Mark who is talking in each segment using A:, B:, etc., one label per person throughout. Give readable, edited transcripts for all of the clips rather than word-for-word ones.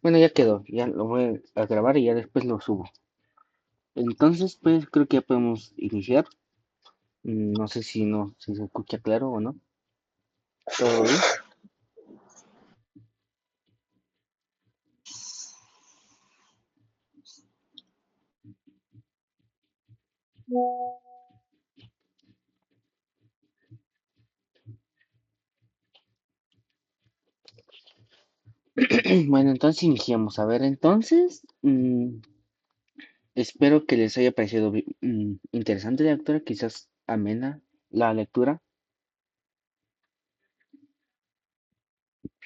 A: Bueno, ya quedó, ya lo voy a grabar y ya después lo subo. Entonces, pues creo que ya podemos iniciar. No sé si se escucha claro o no. ¿Todo bien? Bueno, entonces iniciamos. A ver, entonces, espero que les haya parecido interesante la lectura, quizás amena la lectura.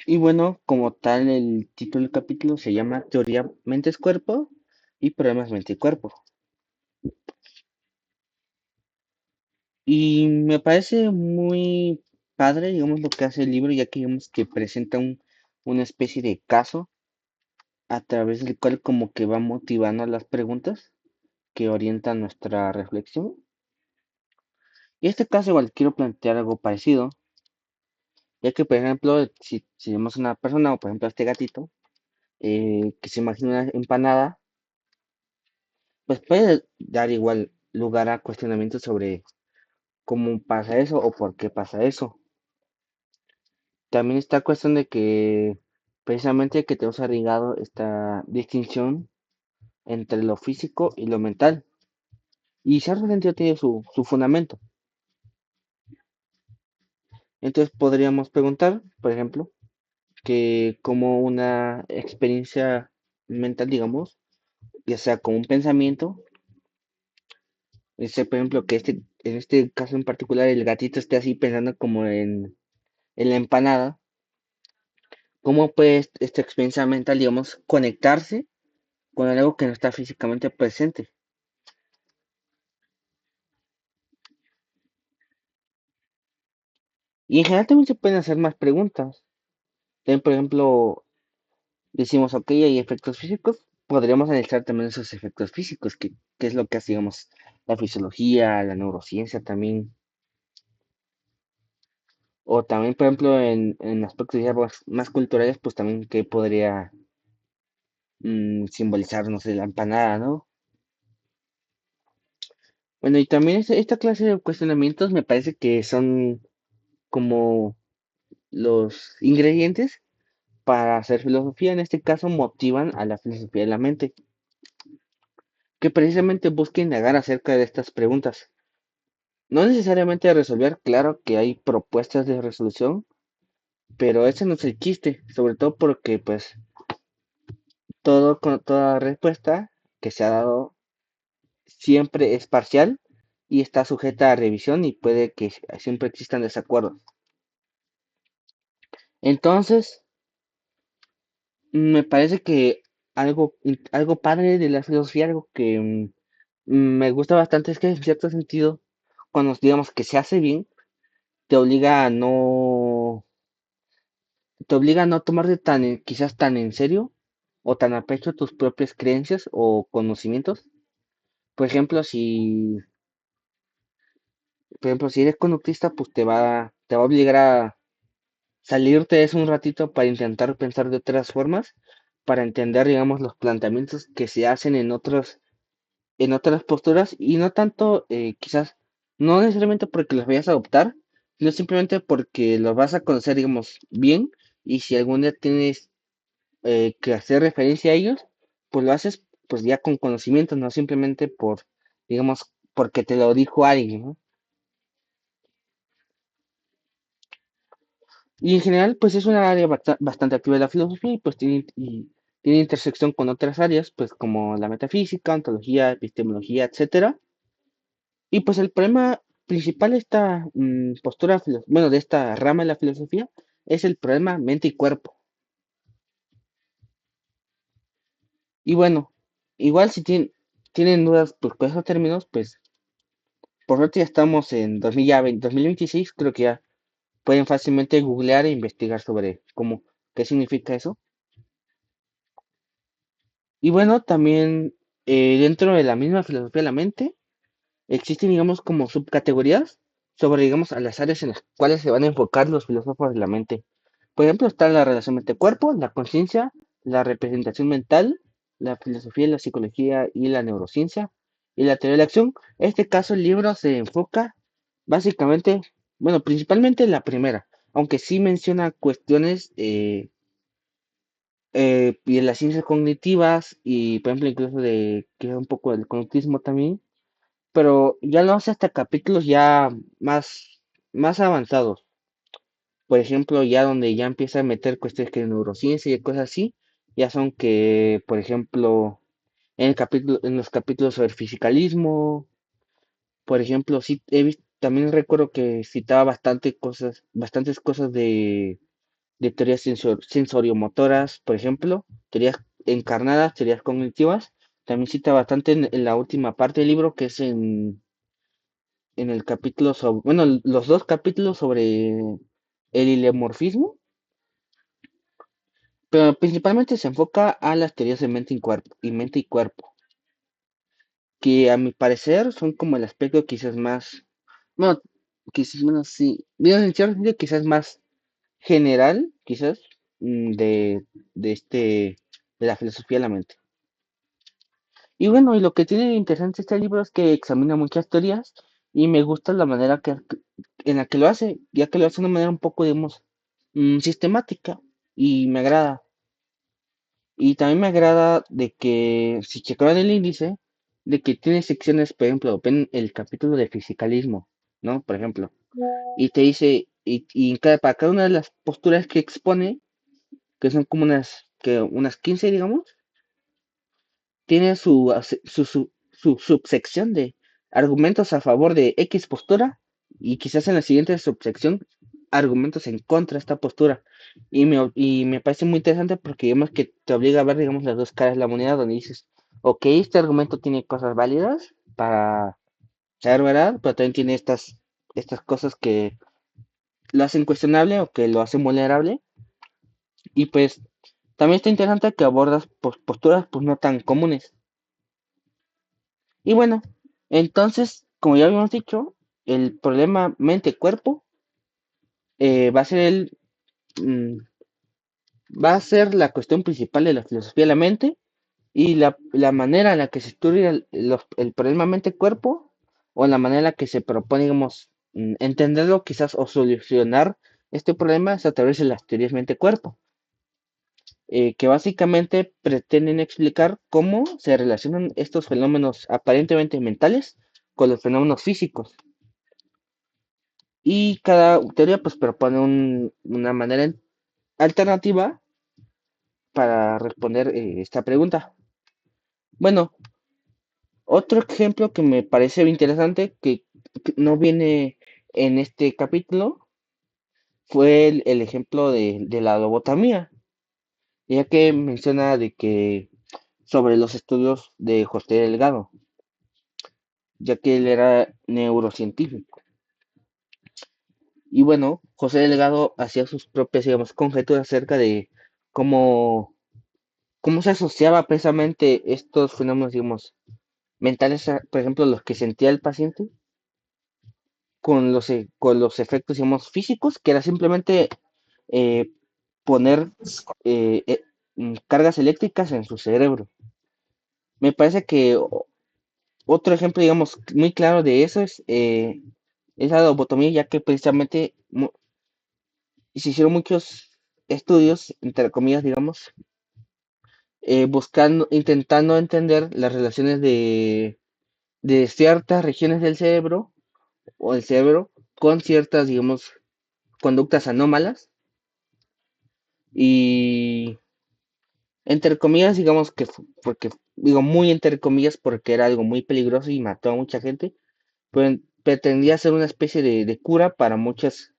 A: Y bueno, como tal, el título del capítulo se llama Teoría Mentes-Cuerpo y Problemas Mente-Cuerpo. Y me parece muy padre, digamos, lo que hace el libro, ya que digamos que presenta una especie de caso a través del cual como que va motivando las preguntas que orientan nuestra reflexión. Y este caso igual quiero plantear algo parecido, ya que por ejemplo, si vemos una persona, o por ejemplo este gatito, que se imagina una empanada, pues puede dar igual lugar a cuestionamientos sobre cómo pasa eso o por qué pasa eso. También está cuestión de que precisamente que tenemos arraigado esta distinción entre lo físico y lo mental. Y cierto sentido tiene su fundamento. Entonces podríamos preguntar, por ejemplo, que como una experiencia mental, digamos, ya sea como un pensamiento, por ejemplo, que en este caso en particular el gatito esté así pensando como en la empanada, ¿cómo puede esta experiencia mental, digamos, conectarse con algo que no está físicamente presente? Y en general también se pueden hacer más preguntas. También, por ejemplo, decimos, ok, hay efectos físicos, podríamos analizar también esos efectos físicos, que es lo que hace, digamos, la fisiología, la neurociencia también. O también, por ejemplo, en aspectos ya más culturales, pues también que podría simbolizar, no sé, la empanada, ¿no? Bueno, y también esta clase de cuestionamientos me parece que son como los ingredientes para hacer filosofía, en este caso motivan a la filosofía de la mente, que precisamente busca indagar acerca de estas preguntas. No necesariamente resolver, claro que hay propuestas de resolución, pero ese no es el chiste, sobre todo porque pues toda respuesta que se ha dado siempre es parcial y está sujeta a revisión y puede que siempre existan desacuerdos. Entonces, me parece que algo padre de la filosofía, algo que me gusta bastante es que en cierto sentido, cuando digamos que se hace bien, te obliga a no, te obliga a no tomarte quizás tan en serio o tan a pecho tus propias creencias o conocimientos. Por ejemplo, si eres conductista, pues te va a obligar a salirte de eso un ratito para intentar pensar de otras formas, para entender, digamos, los planteamientos que se hacen en otras posturas y no tanto, quizás, no necesariamente porque los vayas a adoptar, sino simplemente porque los vas a conocer, digamos, bien y si algún día tienes que hacer referencia a ellos, pues lo haces pues ya con conocimiento, no simplemente digamos, porque te lo dijo alguien, ¿no? Y en general, pues es una área bastante activa de la filosofía y pues tiene intersección con otras áreas, pues como la metafísica, ontología, epistemología, etcétera. Y pues el problema principal de esta bueno, de esta rama de la filosofía es el problema mente y cuerpo. Y bueno, igual si tienen dudas pues, con esos términos, pues por suerte ya estamos en 2026, creo que ya pueden fácilmente googlear e investigar sobre qué significa eso. Y bueno, también dentro de la misma filosofía de la mente existen, digamos, como subcategorías sobre, digamos, a las áreas en las cuales se van a enfocar los filósofos de la mente. Por ejemplo, está la relación mente-cuerpo, la conciencia, la representación mental, la filosofía, la psicología y la neurociencia y la teoría de la acción. En este caso el libro se enfoca básicamente, bueno, principalmente en la primera, aunque sí menciona cuestiones y de las ciencias cognitivas y por ejemplo incluso de que es un poco del conductismo también, pero ya lo hace hasta capítulos ya más avanzados. Por ejemplo, ya donde ya empieza a meter cuestiones que de neurociencia y cosas así, ya son que, por ejemplo, en los capítulos sobre fisicalismo, por ejemplo, sí he visto, también recuerdo que citaba bastantes cosas de teorías sensoriomotoras, por ejemplo, teorías encarnadas, teorías cognitivas. También cita bastante en la última parte del libro, que es en el capítulo sobre, bueno, los dos capítulos sobre el ilemorfismo, pero principalmente se enfoca a las teorías de mente y cuerpo, que a mi parecer son como el aspecto quizás más, bueno, quizás menos sí, bien, en cierto sentido quizás más general, quizás, de de la filosofía de la mente. Y bueno, y lo que tiene de interesante este libro es que examina muchas teorías y me gusta la manera en la que lo hace, ya que lo hace de una manera un poco, digamos, sistemática y me agrada. Y también me agrada de que, si checaban el índice, de que tiene secciones, por ejemplo, ven el capítulo de fisicalismo, ¿no? Por ejemplo, y te dice, para cada una de las posturas que expone, que son como unas 15 digamos, tiene su subsección de argumentos a favor de X postura y quizás en la siguiente subsección argumentos en contra de esta postura. Y me parece muy interesante porque digamos que te obliga a ver, digamos, las dos caras de la moneda donde dices, ok, este argumento tiene cosas válidas para ser verdad, pero también tiene estas cosas que lo hacen cuestionable o que lo hacen vulnerable. Y pues también está interesante que abordas posturas pues no tan comunes. Y bueno, entonces, como ya habíamos dicho, el problema mente-cuerpo va a ser mm, va a ser la cuestión principal de la filosofía de la mente y la manera en la que se estudia el problema mente-cuerpo o la manera en la que se propone, digamos, entenderlo quizás o solucionar este problema es a través de las teorías mente-cuerpo, que básicamente pretenden explicar cómo se relacionan estos fenómenos aparentemente mentales con los fenómenos físicos. Y cada teoría pues propone una manera alternativa para responder esta pregunta. Bueno, otro ejemplo que me parece interesante, que no viene en este capítulo, fue el ejemplo de la lobotomía, ya que menciona de que sobre los estudios de José Delgado, ya que él era neurocientífico. Y bueno, José Delgado hacía sus propias, digamos, conjeturas acerca de cómo cómo se asociaba precisamente estos fenómenos, digamos, mentales, por ejemplo, los que sentía el paciente, con los efectos, digamos, físicos, que era simplemente eh, poner cargas eléctricas en su cerebro. Me parece que otro ejemplo, digamos, muy claro de eso es la lobotomía, ya que precisamente se hicieron muchos estudios, entre comillas, digamos, intentando entender las relaciones de ciertas regiones del cerebro o el cerebro con ciertas, digamos, conductas anómalas y entre comillas, digamos que porque digo muy entre comillas porque era algo muy peligroso y mató a mucha gente, pero pretendía ser una especie de cura para muchas,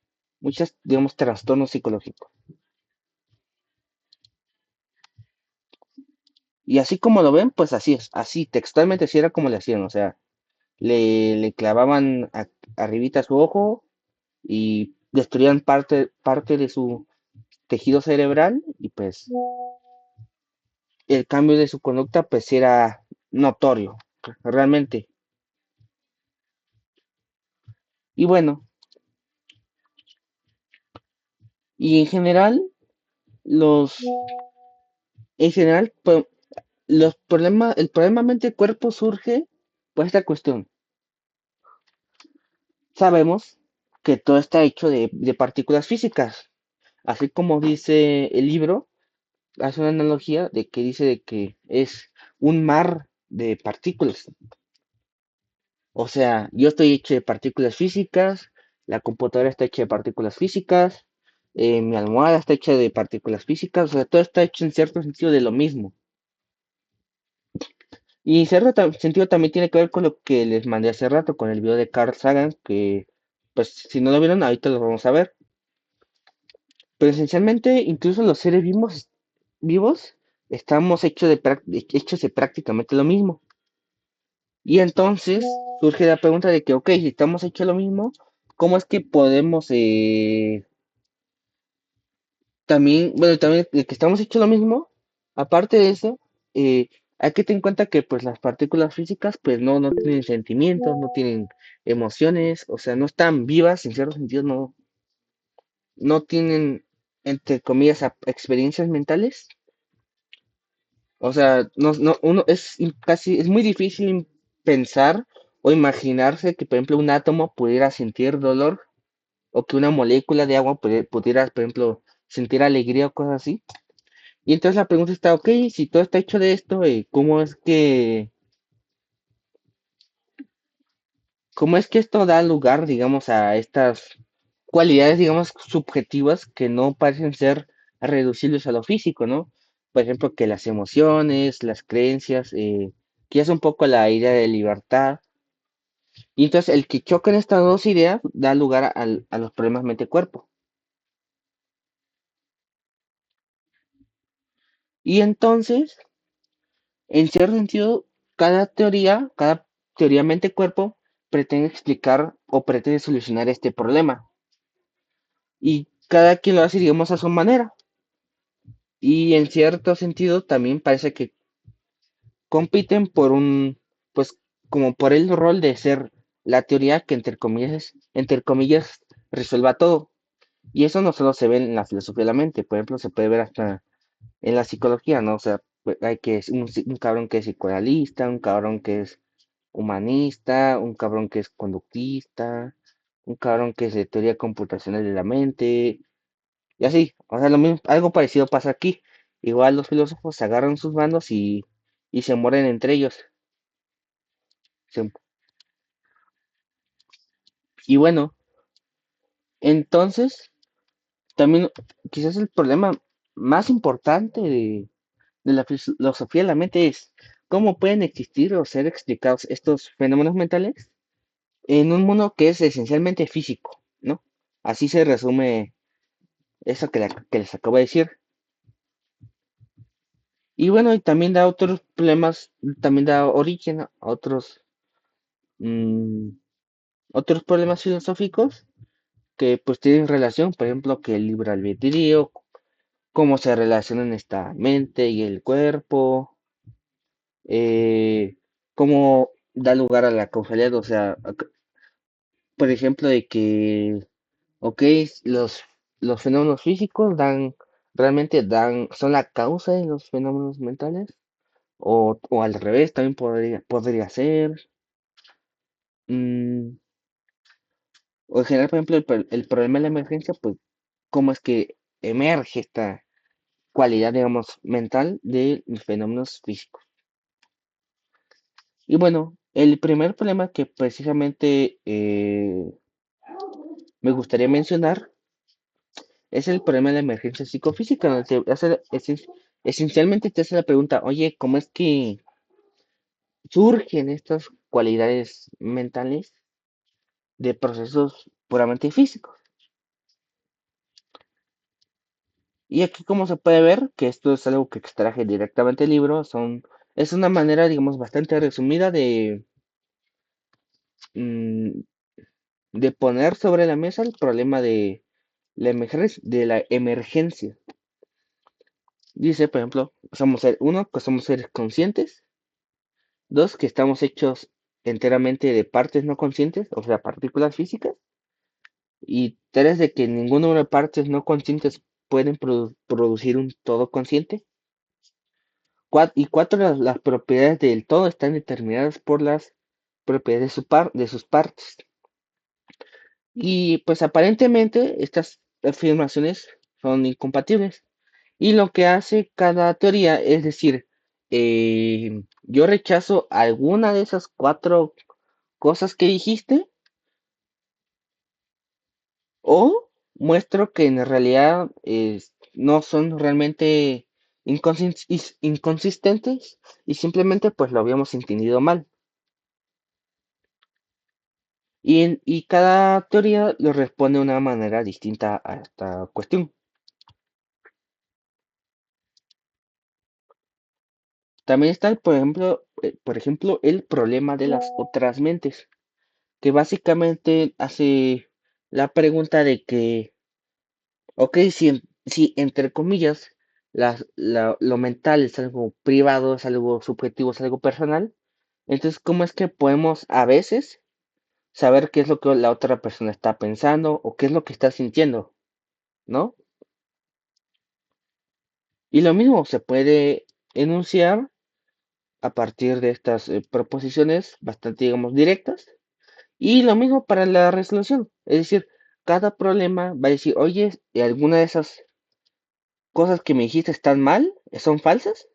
A: digamos, trastornos psicológicos. Y así como lo ven, pues así es, así textualmente así era como le hacían, o sea, le clavaban arribita su ojo y destruían parte de su tejido cerebral y pues el cambio de su conducta pues era notorio, realmente. Y bueno, y en general los, En general, el problema mente-cuerpo surge por esta cuestión. Sabemos que todo está hecho de partículas físicas, así como dice el libro, hace una analogía de que dice de que es un mar de partículas. O sea, yo estoy hecho de partículas físicas, la computadora está hecha de partículas físicas, mi almohada está hecha de partículas físicas, o sea, todo está hecho en cierto sentido de lo mismo. Y en cierto sentido también tiene que ver con lo que les mandé hace rato, con el video de Carl Sagan, que pues si no lo vieron, ahorita lo vamos a ver. Pero esencialmente, incluso los seres vivos estamos hechos de prácticamente lo mismo. Y entonces surge la pregunta de que, ok, si estamos hechos lo mismo, ¿cómo es que podemos también, bueno, también de que estamos hechos lo mismo, aparte de eso, hay que tener en cuenta que pues las partículas físicas pues no tienen sentimientos, no tienen emociones, o sea, no están vivas, en cierto sentido no tienen, entre comillas, experiencias mentales. O sea, uno es muy difícil pensar o imaginarse que, por ejemplo, un átomo pudiera sentir dolor o que una molécula de agua pudiera, por ejemplo, sentir alegría o cosas así. Y entonces la pregunta está, ok, si todo está hecho de esto, cómo es que esto da lugar, digamos, a estas cualidades, digamos, subjetivas que no parecen ser reducibles a lo físico, ¿no? Por ejemplo, que las emociones, las creencias, que es un poco la idea de libertad. Y entonces el que chocan estas dos ideas da lugar a los problemas mente-cuerpo. Y entonces, en cierto sentido, cada teoría mente-cuerpo pretende explicar o pretende solucionar este problema. Y cada quien lo hace, digamos, a su manera. Y en cierto sentido también parece que compiten pues como por el rol de ser la teoría que entre comillas, resuelva todo. Y eso no solo se ve en la filosofía de la mente, por ejemplo, se puede ver hasta en la psicología, ¿no? O sea, pues, hay un cabrón que es psicoanalista, un cabrón que es humanista, un cabrón que es conductista, un cabrón que es de teoría computacional de la mente, y así, o sea, lo mismo, algo parecido pasa aquí. Igual los filósofos se agarran sus manos y se mueren entre ellos. Se- y bueno, entonces, también quizás el problema más importante de la filosofía de la mente es cómo pueden existir o ser explicados estos fenómenos mentales en un mundo que es esencialmente físico, ¿no? Así se resume eso que les acabo de decir. Y bueno, y también da otros problemas, también da origen a mm, otros problemas filosóficos que pues tienen relación, por ejemplo, que el libre albedrío, cómo se relacionan esta mente y el cuerpo, eh, cómo da lugar a la causalidad, o sea, por ejemplo, de que, ok, los fenómenos físicos son la causa de los fenómenos mentales, o al revés, también podría ser. mm, o en general, por ejemplo, el problema de la emergencia, pues, cómo es que emerge esta cualidad, digamos, mental de los fenómenos físicos. Y bueno, el primer problema que precisamente me gustaría mencionar es el problema de la emergencia psicofísica, donde esencialmente te hace la pregunta, oye, ¿cómo es que surgen estas cualidades mentales de procesos puramente físicos? Y aquí como se puede ver, que esto es algo que extraje directamente del libro, es una manera, digamos, bastante resumida mm, de poner sobre la mesa el problema de la emergencia. Dice, por ejemplo, que somos seres conscientes, dos, que estamos hechos enteramente de partes no conscientes, o sea, partículas físicas, y tres, de que ninguna de las partes no conscientes pueden producir un todo consciente. y cuatro, las propiedades del todo están determinadas por las propiedades de sus partes. Y pues aparentemente estas afirmaciones son incompatibles. Y lo que hace cada teoría es decir, yo rechazo alguna de esas cuatro cosas que dijiste o muestro que en realidad no son realmente inconsistentes y simplemente pues lo habíamos entendido mal. Y cada teoría lo responde de una manera distinta a esta cuestión. También está, por ejemplo, el problema de las otras mentes, que básicamente hace la pregunta de que, ok, si entre comillas lo mental es algo privado, es algo subjetivo, es algo personal, entonces, ¿cómo es que podemos a veces saber qué es lo que la otra persona está pensando o qué es lo que está sintiendo, ¿no? Y lo mismo se puede enunciar a partir de estas proposiciones bastante, digamos, directas. Y lo mismo para la resolución. Es decir, cada problema va a decir, oye, ¿alguna de esas cosas que me dijiste están mal? ¿Son falsas?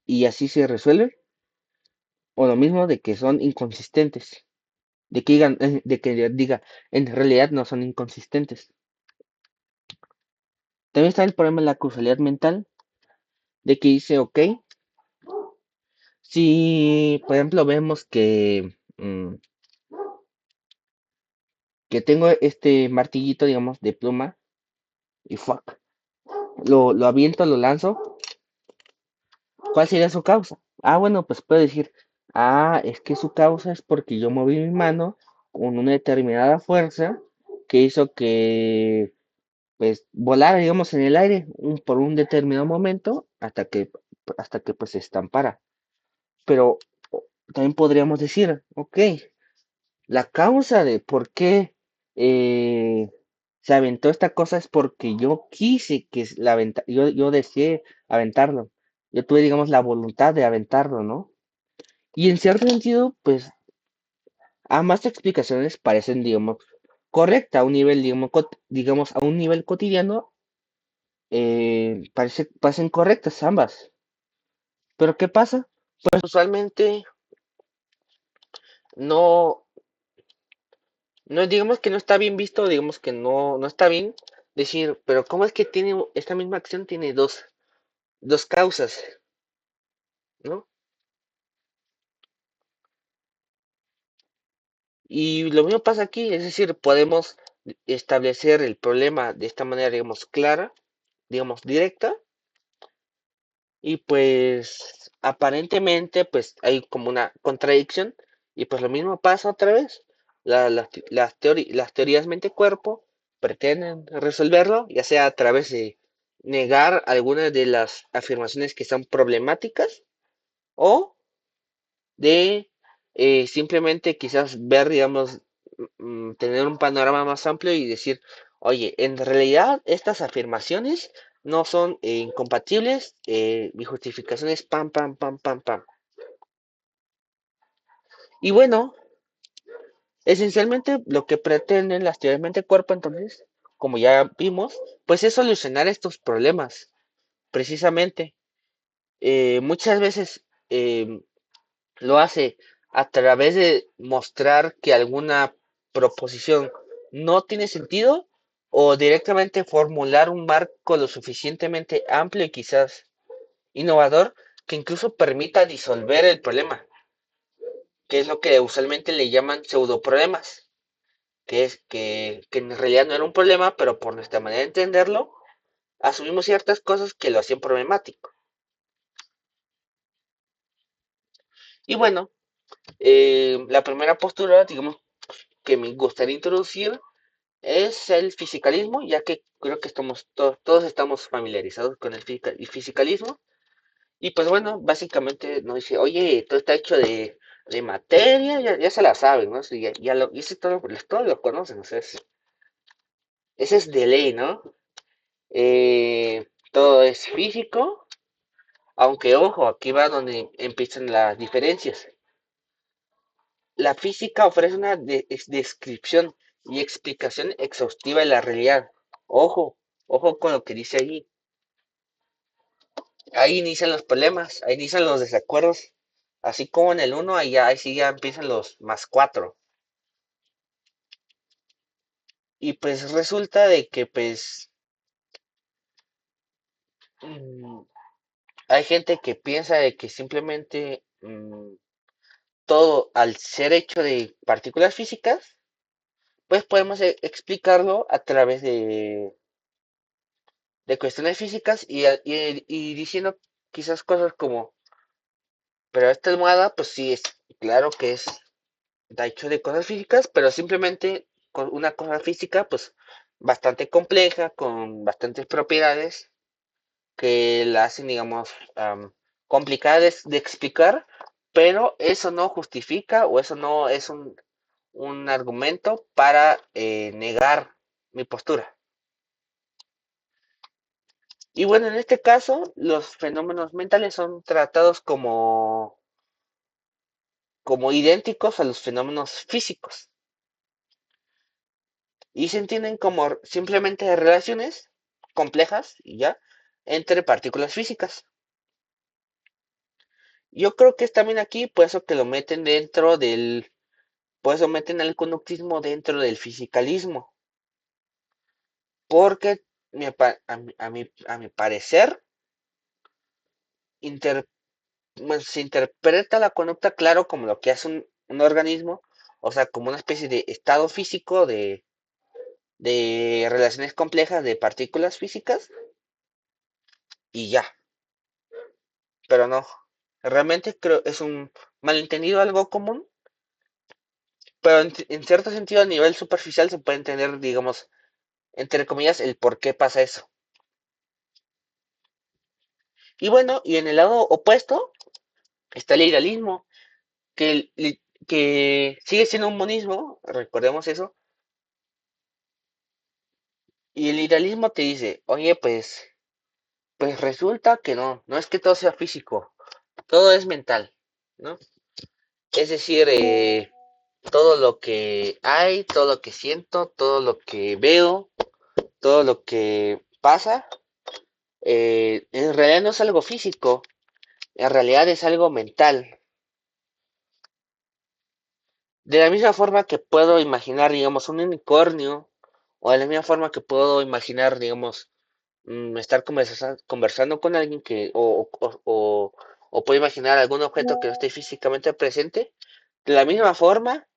A: Y así se resuelve. O lo mismo de que son inconsistentes. De que diga, en realidad no son inconsistentes. También está el problema de la causalidad mental, de que dice, ok, si por ejemplo vemos que tengo este martillito, digamos, de pluma, y fuck, lo aviento, lo lanzo, ¿cuál sería su causa? Ah, bueno, pues puedo decir, es que su causa es porque yo moví mi mano con una determinada fuerza que hizo que, pues, volara, digamos, en el aire por un determinado momento hasta que pues se estampara. Pero también podríamos decir, ok, la causa de por qué eh, se aventó esta cosa es porque yo quise yo deseé aventarlo. Yo tuve, digamos, la voluntad de aventarlo, ¿no? Y en cierto sentido, pues ambas explicaciones parecen, digamos, correctas a un nivel, digamos, a un nivel cotidiano, parecen correctas ambas. Pero ¿qué pasa? Pues usualmente no, no digamos que no está bien visto, digamos que no está bien decir, pero ¿cómo es que esta misma acción tiene dos causas, ¿no? Y lo mismo pasa aquí, es decir, podemos establecer el problema de esta manera, digamos, clara, digamos, directa, y pues aparentemente pues hay como una contradicción, y pues lo mismo pasa otra vez. Las teorías mente-cuerpo pretenden resolverlo, ya sea a través de negar algunas de las afirmaciones que son problemáticas, o de simplemente quizás ver, digamos, tener un panorama más amplio y decir, oye, en realidad estas afirmaciones no son incompatibles, mi justificación es pam, pam, pam, pam, pam. Y bueno, esencialmente lo que pretenden las teorías mente-cuerpo, entonces, como ya vimos, pues es solucionar estos problemas, precisamente. Muchas veces lo hace a través de mostrar que alguna proposición no tiene sentido o directamente formular un marco lo suficientemente amplio y quizás innovador que incluso permita disolver el problema, que es lo que usualmente le llaman pseudoproblemas, que es que en realidad no era un problema, pero por nuestra manera de entenderlo, asumimos ciertas cosas que lo hacían problemático. Y bueno, la primera postura, digamos, que me gustaría introducir es el fisicalismo, ya que creo que todos estamos familiarizados con el fisicalismo. Y pues bueno, básicamente nos dice, oye, todo está hecho de materia, ya se la saben, ¿no? Sí, y ese todos lo conocen, o sea, ese es de ley, ¿no? Todo es físico, Aunque ojo, aquí va donde empiezan las diferencias. La física ofrece una descripción y explicación exhaustiva de la realidad. Ojo, ojo con lo que dice ahí. Ahí inician los problemas, ahí inician los desacuerdos. Así como en el uno, ahí sí ya empiezan los más cuatro. Y pues resulta de que pues mm, hay gente que piensa de que simplemente todo al ser hecho de partículas físicas, pues podemos explicarlo a través de cuestiones físicas y diciendo quizás cosas como, pero esta almohada, pues sí, es claro que está hecho de cosas físicas, pero simplemente con una cosa física, pues bastante compleja, con bastantes propiedades que la hacen, digamos, complicada de explicar, pero eso no justifica o eso no es un argumento para negar mi postura. Y bueno, en este caso, los fenómenos mentales son tratados como idénticos a los fenómenos físicos y se entienden como simplemente relaciones complejas y ya entre partículas físicas. Yo creo que es también aquí, por eso que lo meten por eso meten el conductismo dentro del fisicalismo, porque a mi parecer inter- bueno, se interpreta la conducta claro como lo que hace un organismo, o sea, como una especie de estado físico de relaciones complejas de partículas físicas y ya, pero no. Realmente creo es un malentendido algo común, pero en cierto sentido a nivel superficial se puede entender, digamos, entre comillas, el por qué pasa eso. Y bueno, y en el lado opuesto está el idealismo, que sigue siendo un monismo, recordemos eso, y el idealismo te dice, oye, pues resulta que no es que todo sea físico, todo es mental, ¿no? Es decir, todo lo que hay, todo lo que siento, todo lo que veo, todo lo que pasa, en realidad no es algo físico, en realidad es algo mental. De la misma forma que puedo imaginar, digamos, un unicornio, o de la misma forma que puedo imaginar, digamos, estar conversando con alguien o puedo imaginar algún objeto que no esté físicamente presente, de la misma forma,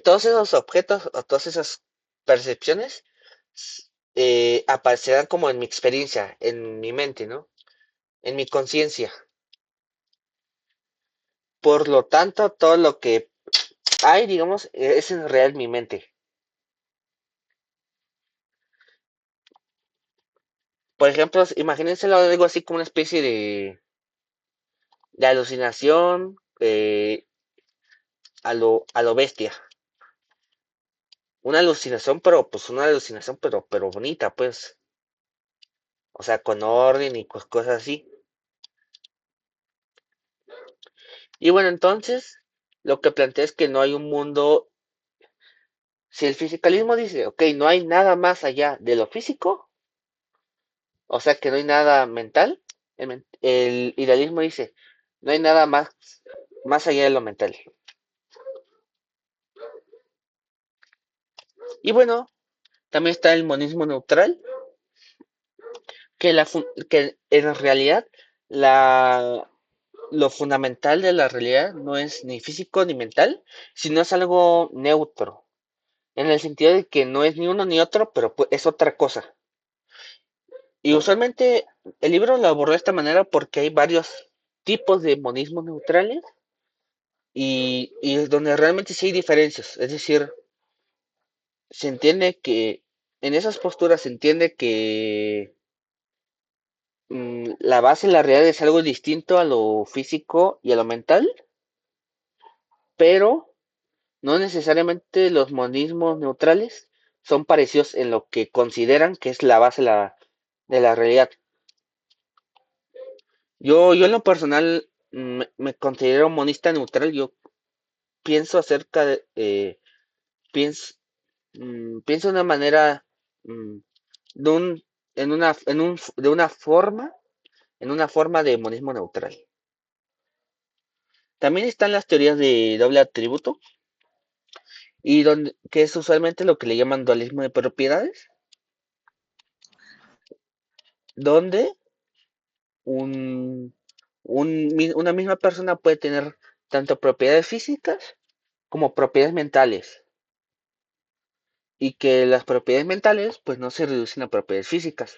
A: todos esos objetos o todas esas percepciones aparecerán como en mi experiencia, en mi mente, ¿no? En mi conciencia. Por lo tanto, todo lo que hay, digamos, es en real mi mente. Por ejemplo, imagínenselo algo así como una especie de alucinación a lo bestia. Una alucinación, pero bonita, pues. O sea, con orden y cosas así. Y bueno, entonces, lo que plantea es que no hay un mundo. Si el fisicalismo dice, ok, no hay nada más allá de lo físico, o sea que no hay nada mental, el idealismo dice, no hay nada más allá de lo mental. Y bueno, también está el monismo neutral, que en realidad la, lo fundamental de la realidad no es ni físico ni mental, sino es algo neutro, en el sentido de que no es ni uno ni otro, pero es otra cosa. Y usualmente el libro lo abordó de esta manera porque hay varios tipos de monismos neutrales y es donde realmente sí hay diferencias. Es decir, se entiende que en esas posturas se entiende que la base de la realidad es algo distinto a lo físico y a lo mental, pero no necesariamente los monismos neutrales son parecidos en lo que consideran que es la base de la realidad. Yo en lo personal me considero monista neutral. Yo pienso acerca de, pienso, pienso de una manera, mm, de un, en una forma de monismo neutral. También están las teorías de doble atributo, y donde, que es usualmente lo que le llaman dualismo de propiedades, donde un, una misma persona puede tener tanto propiedades físicas como propiedades mentales, y que las propiedades mentales pues no se reducen a propiedades físicas.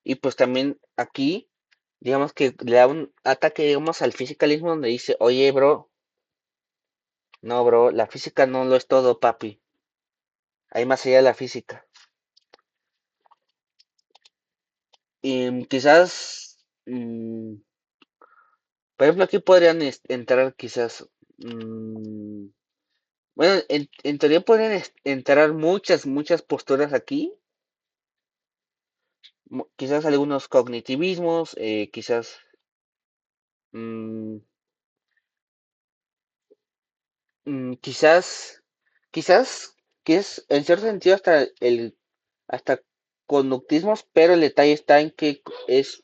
A: Y pues también aquí, digamos que le da un ataque, digamos, al fisicalismo donde dice, oye, bro, no, bro, la física no lo es todo, papi. Hay más allá de la física. Y quizás, por ejemplo, aquí podrían entrar quizás, bueno, en teoría podrían entrar muchas posturas aquí, quizás algunos cognitivismos, quizás, mm, quizás, quizás, que es en cierto sentido hasta conductismos, pero el detalle está en que es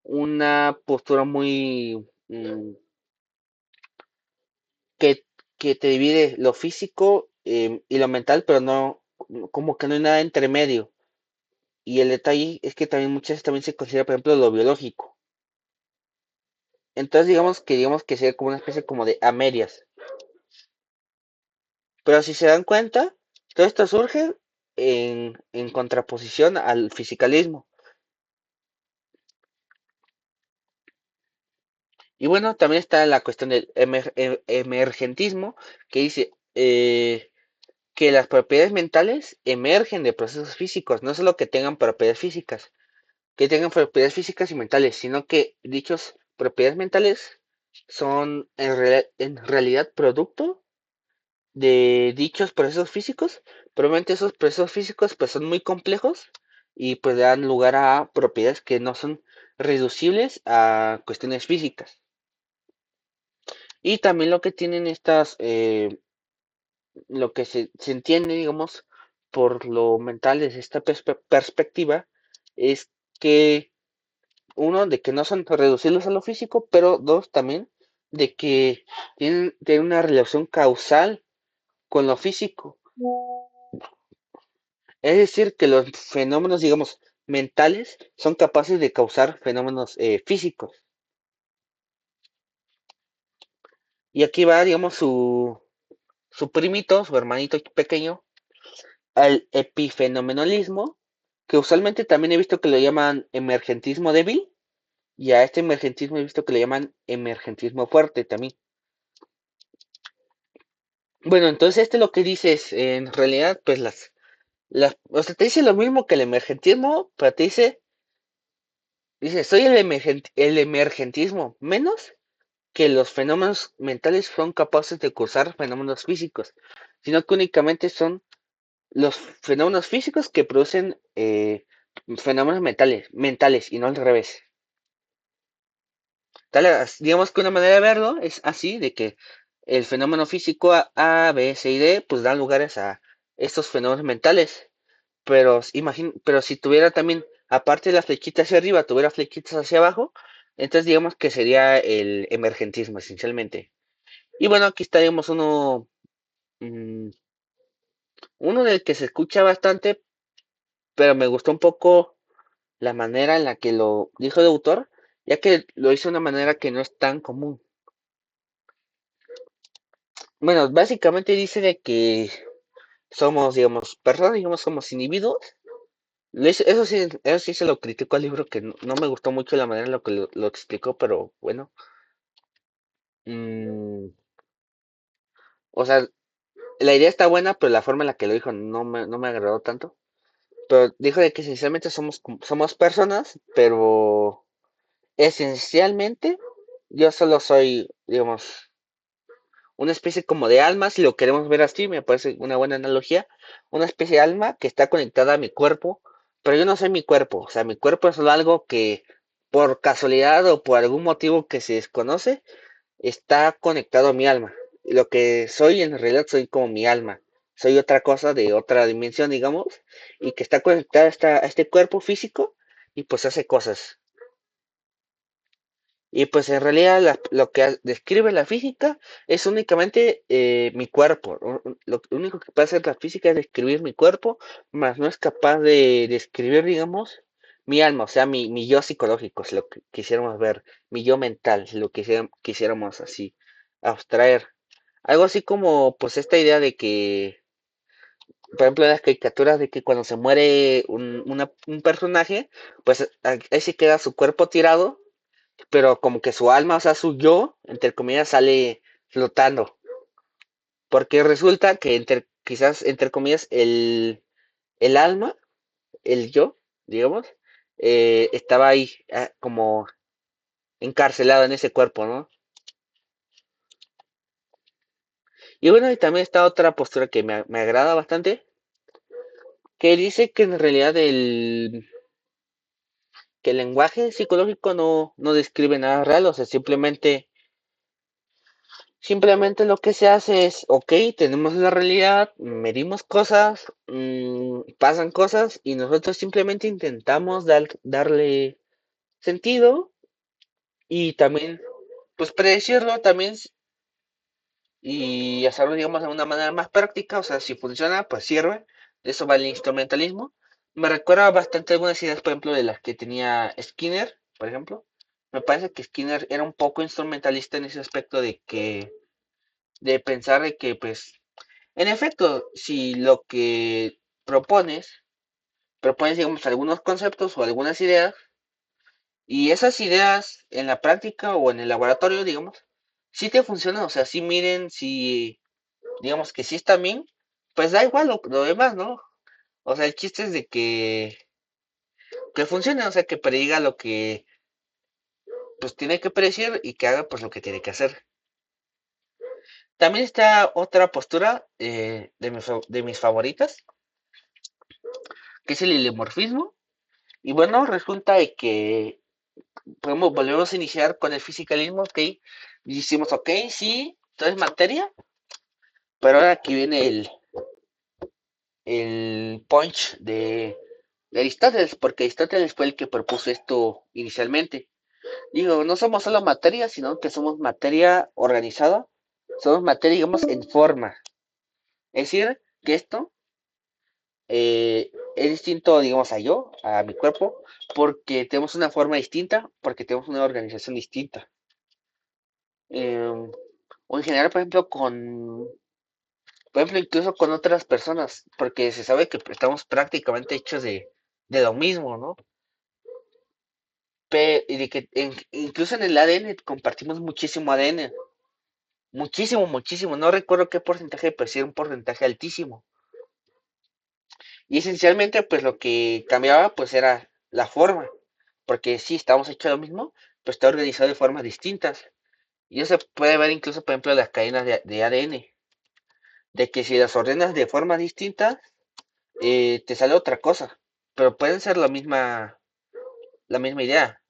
A: una postura muy, que, que te divide lo físico, y lo mental, pero no, como que no hay nada entre medio. Y el detalle es que también muchas veces también se considera, por ejemplo, lo biológico. Entonces digamos que sería como una especie como de a medias. Pero si se dan cuenta, todo esto surge en contraposición al fisicalismo. Y bueno, también está la cuestión del emergentismo, que dice, que las propiedades mentales emergen de procesos físicos, no solo que tengan propiedades físicas, que tengan propiedades físicas y mentales, sino que dichas propiedades mentales son en realidad producto de dichos procesos físicos. Probablemente esos procesos físicos pues son muy complejos y pues dan lugar a propiedades que no son reducibles a cuestiones físicas. Y también lo que tienen estas, lo que se entiende, digamos, por lo mental desde esta perspectiva, es que uno, de que no son reducibles a lo físico, pero dos, también de que tienen una relación causal con lo físico. Es decir, que los fenómenos, digamos, mentales son capaces de causar fenómenos físicos. Y aquí va, digamos, su primito, su hermanito pequeño, al epifenomenalismo, que usualmente también he visto que lo llaman emergentismo débil, y a este emergentismo he visto que le llaman emergentismo fuerte también. Bueno, entonces este lo que dice es, en realidad, pues o sea, te dice lo mismo que el emergentismo, pero te dice, soy el emergentismo, menos que los fenómenos mentales son capaces de causar fenómenos físicos, sino que únicamente son los fenómenos físicos que producen fenómenos mentales y no al revés. Digamos que una manera de verlo es así, de que el fenómeno físico A, B, C y D, pues dan lugares a estos fenómenos mentales. Pero si tuviera también, aparte de las flechitas hacia arriba, tuviera flechitas hacia abajo, entonces digamos que sería el emergentismo esencialmente. Y bueno, aquí estaríamos mm, uno del que se escucha bastante, pero me gustó un poco la manera en la que lo dijo el autor, ya que lo hizo de una manera que no es tan común. Bueno, básicamente dice de que somos, digamos, personas, digamos, somos individuos. Eso sí se lo critico al libro, que no me gustó mucho la manera en la que lo explicó, pero bueno. Mm, o sea, la idea está buena, pero la forma en la que lo dijo no me agradó tanto. Pero dijo de que esencialmente somos personas, pero esencialmente yo solo soy, digamos, una especie como de alma, si lo queremos ver así, me parece una buena analogía, una especie de alma que está conectada a mi cuerpo, pero yo no soy mi cuerpo, o sea, mi cuerpo es solo algo que por casualidad o por algún motivo que se desconoce, está conectado a mi alma. Lo que soy en realidad soy como mi alma. Soy otra cosa de otra dimensión, digamos, y que está conectada a este cuerpo físico y pues hace cosas. Y pues en realidad lo que describe la física es únicamente mi cuerpo. Lo único que puede hacer la física es describir mi cuerpo, más no es capaz de describir, digamos, mi alma, o sea, mi yo psicológico, si lo que quisiéramos ver, mi yo mental, si lo quisiéramos así abstraer. Algo así como pues esta idea de que, por ejemplo, en las caricaturas de que cuando se muere un personaje, pues ahí se queda su cuerpo tirado pero como que su alma, o sea, su yo, entre comillas, sale flotando. Porque resulta que quizás, entre comillas, el alma, el yo, digamos, estaba ahí como encarcelado en ese cuerpo, ¿no? Y bueno, y también está otra postura que me agrada bastante, que dice que en realidad que el lenguaje psicológico no describe nada real, o sea, simplemente lo que se hace es, ok, tenemos la realidad, medimos cosas, pasan cosas y nosotros simplemente intentamos darle sentido y también, pues predecirlo también y hacerlo, digamos, de una manera más práctica, o sea, si funciona, pues sirve. De eso va el instrumentalismo. Me recuerda bastante algunas ideas, por ejemplo, de las que tenía Skinner, por ejemplo. Me parece que Skinner era un poco instrumentalista en ese aspecto de pensar de que, pues, en efecto, si lo que propones, digamos, algunos conceptos o algunas ideas, y esas ideas en la práctica o en el laboratorio, digamos, si te funcionan, o sea, si miren, si, digamos que sí está bien, pues da igual lo demás, ¿no? O sea, el chiste es de que funcione, o sea, que prediga lo que, pues, tiene que predecir y que haga, pues, lo que tiene que hacer. También está otra postura de mis favoritas, que es el heliomorfismo. Y bueno, resulta de que volvemos a iniciar con el fisicalismo, ok, y decimos, ok, sí, todo es materia, pero ahora aquí viene el punch de Aristóteles, porque Aristóteles fue el que propuso esto inicialmente. Digo, no somos solo materia, sino que somos materia organizada, somos materia, digamos, en forma. Es decir, que esto es distinto, digamos, a mi cuerpo, porque tenemos una forma distinta, porque tenemos una organización distinta. Em, o en general, por ejemplo, incluso con otras personas, porque se sabe que estamos prácticamente hechos de lo mismo, ¿no? Y de que incluso en el ADN compartimos muchísimo ADN, muchísimo, muchísimo, no recuerdo qué porcentaje, pero sí era un porcentaje altísimo. Y esencialmente, pues lo que cambiaba, pues era la forma, porque sí, estamos hechos de lo mismo, pero está organizado de formas distintas. Y eso se puede ver incluso, por ejemplo, en las cadenas de ADN, de que si las ordenas de forma distinta, te sale otra cosa, pero pueden ser la misma idea.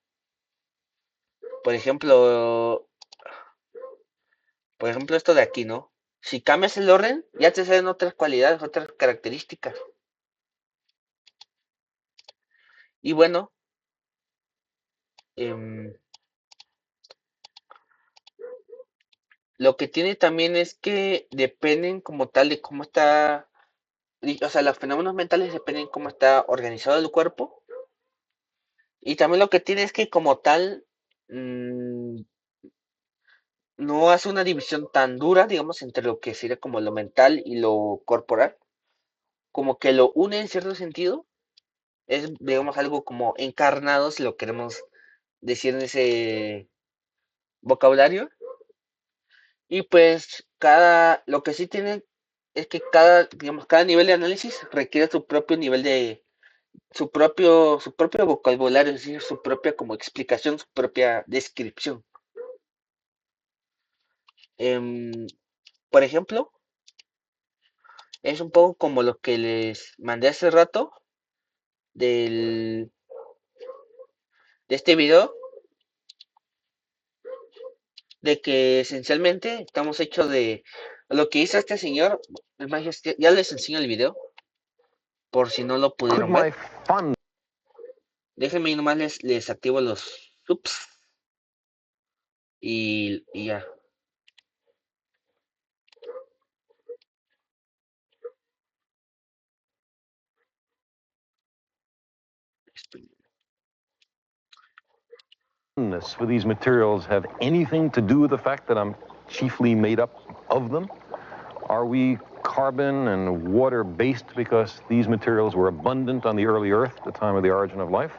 A: Por ejemplo, por ejemplo esto de aquí, ¿no? Si cambias el orden, ya te salen otras cualidades, otras características. Y bueno, em, lo que tiene también es que dependen como tal de cómo está, o sea, los fenómenos mentales dependen cómo está organizado el cuerpo. Y también lo que tiene es que como tal, mm, no hace una división tan dura, digamos, entre lo que sería como lo mental y lo corporal, como que lo une en cierto sentido, es, digamos, algo como encarnado, si lo queremos decir en ese vocabulario, y pues lo que sí tiene es que digamos, cada nivel de análisis requiere su propio nivel su propio vocabulario, es decir, su propia como explicación, su propia descripción. Em, por ejemplo, es un poco como lo que les mandé hace rato del, de este video, de que esencialmente estamos hechos de lo que hizo este señor. Es más, ya les enseño el video, por si no lo
B: Could
A: pudieron
B: my
A: ver.
B: fun
A: Déjenme y nomás les activo los subs y ya.
B: fondness for these materials have anything to do with the fact that I'm chiefly made up of them? Are we carbon and water based because these materials were abundant on the early Earth at the time of the origin of life?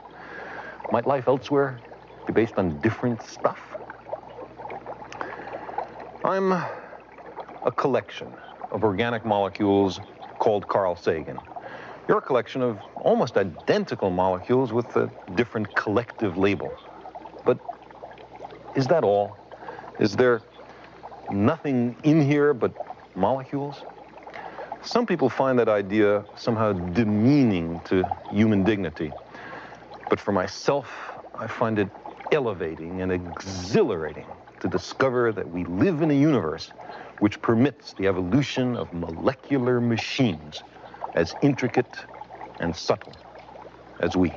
B: Might life elsewhere be based on different stuff? I'm a collection of organic molecules called Carl Sagan. You're a collection of almost identical molecules with a different collective label. But is that all? Is there nothing in here but molecules? Some people find that idea somehow demeaning to human dignity. But for myself, I find it elevating and exhilarating to discover that we live in a universe which permits the evolution of molecular machines as intricate and subtle as we.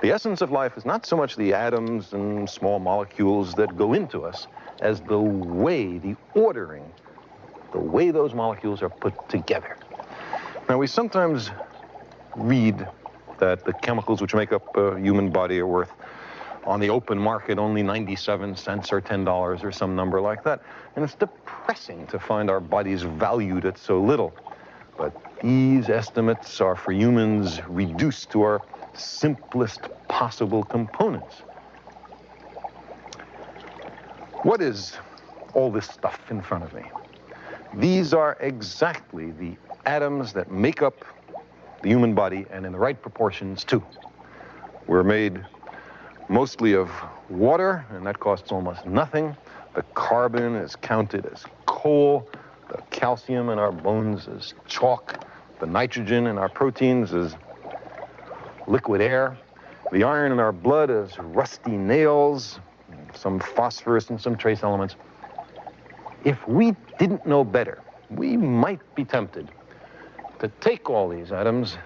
B: The essence of life is not so much the atoms and small molecules that go into us as the way, the ordering, the way those molecules are put together. Now, we sometimes read that the chemicals which make up a human body are worth on the open market only 97 cents or $10 or some number like that. And it's depressing to find our bodies valued at so little. But these estimates are for humans reduced to our simplest possible components. What is all this stuff in front of me? These are exactly the atoms that make up the human body, and in the right proportions too. We're made mostly of water, and that costs almost nothing. The carbon is counted as coal. The calcium in our bones is chalk. The nitrogen in our proteins is liquid air. The iron in our blood is rusty nails, some phosphorus and some trace elements. If we didn't know better, we might be tempted to take all these atoms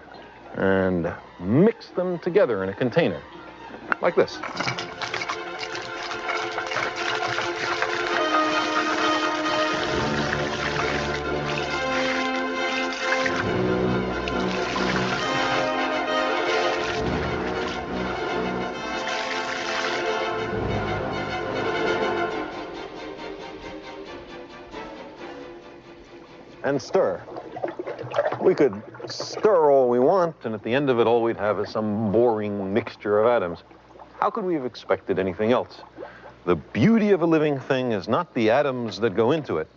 B: and mix them together in a container, like this. And stir. We could stir all we want, and at the end of it, all we'd have is some boring mixture of atoms. How could we have expected anything else? The beauty of a living thing is not the atoms that go into it,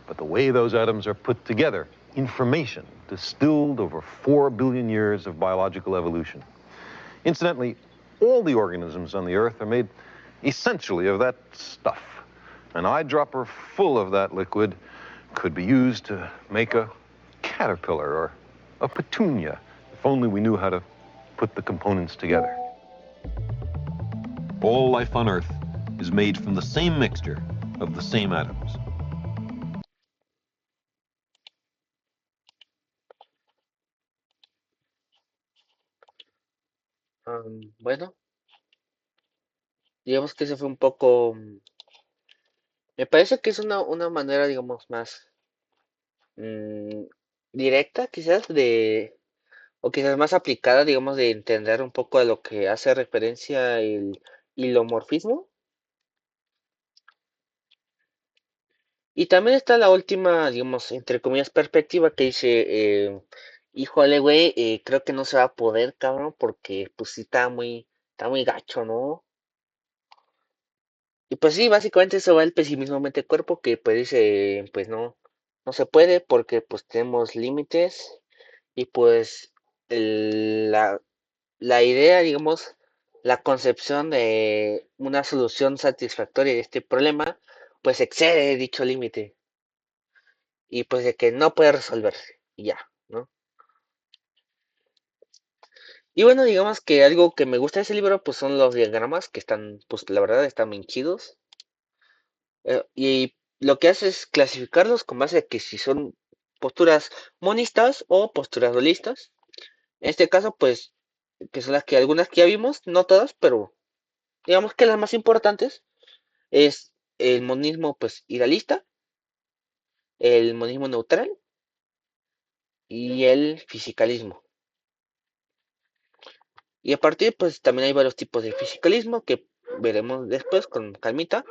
B: but the way those atoms are put together. Information distilled over 4 billion years of biological evolution. Incidentally, all the organisms on the Earth are made essentially of that stuff. An eyedropper full of that liquid could be used to make a caterpillar or a petunia, if only we knew how to put the components together.
C: All life on Earth is made from the same mixture of the same atoms.
A: Bueno, digamos que eso fue un poco. Me parece que es una manera, digamos, más mm, directa, quizás, o quizás más aplicada, digamos, de entender un poco a lo que hace referencia el hilomorfismo. Y también está la última, digamos, entre comillas, perspectiva que dice, híjole, güey, creo que no se va a poder, cabrón, porque pues sí está muy gacho, ¿no? Y pues sí, básicamente eso va el pesimismo mente cuerpo, que pues dice, pues no, no se puede porque pues tenemos límites y pues la idea, digamos, la concepción de una solución satisfactoria de este problema, pues excede dicho límite y pues de que no puede resolverse y ya, ¿no? Y bueno, digamos que algo que me gusta de ese libro, pues son los diagramas que están, pues la verdad están bien chidos. Y lo que hace es clasificarlos con base a que si son posturas monistas o posturas dualistas. En este caso, pues, que son las que algunas que ya vimos, no todas, pero digamos que las más importantes es el monismo, pues, idealista, el monismo neutral y el fisicalismo. Y a partir, pues, también hay varios tipos de fisicalismo que veremos después con calmita.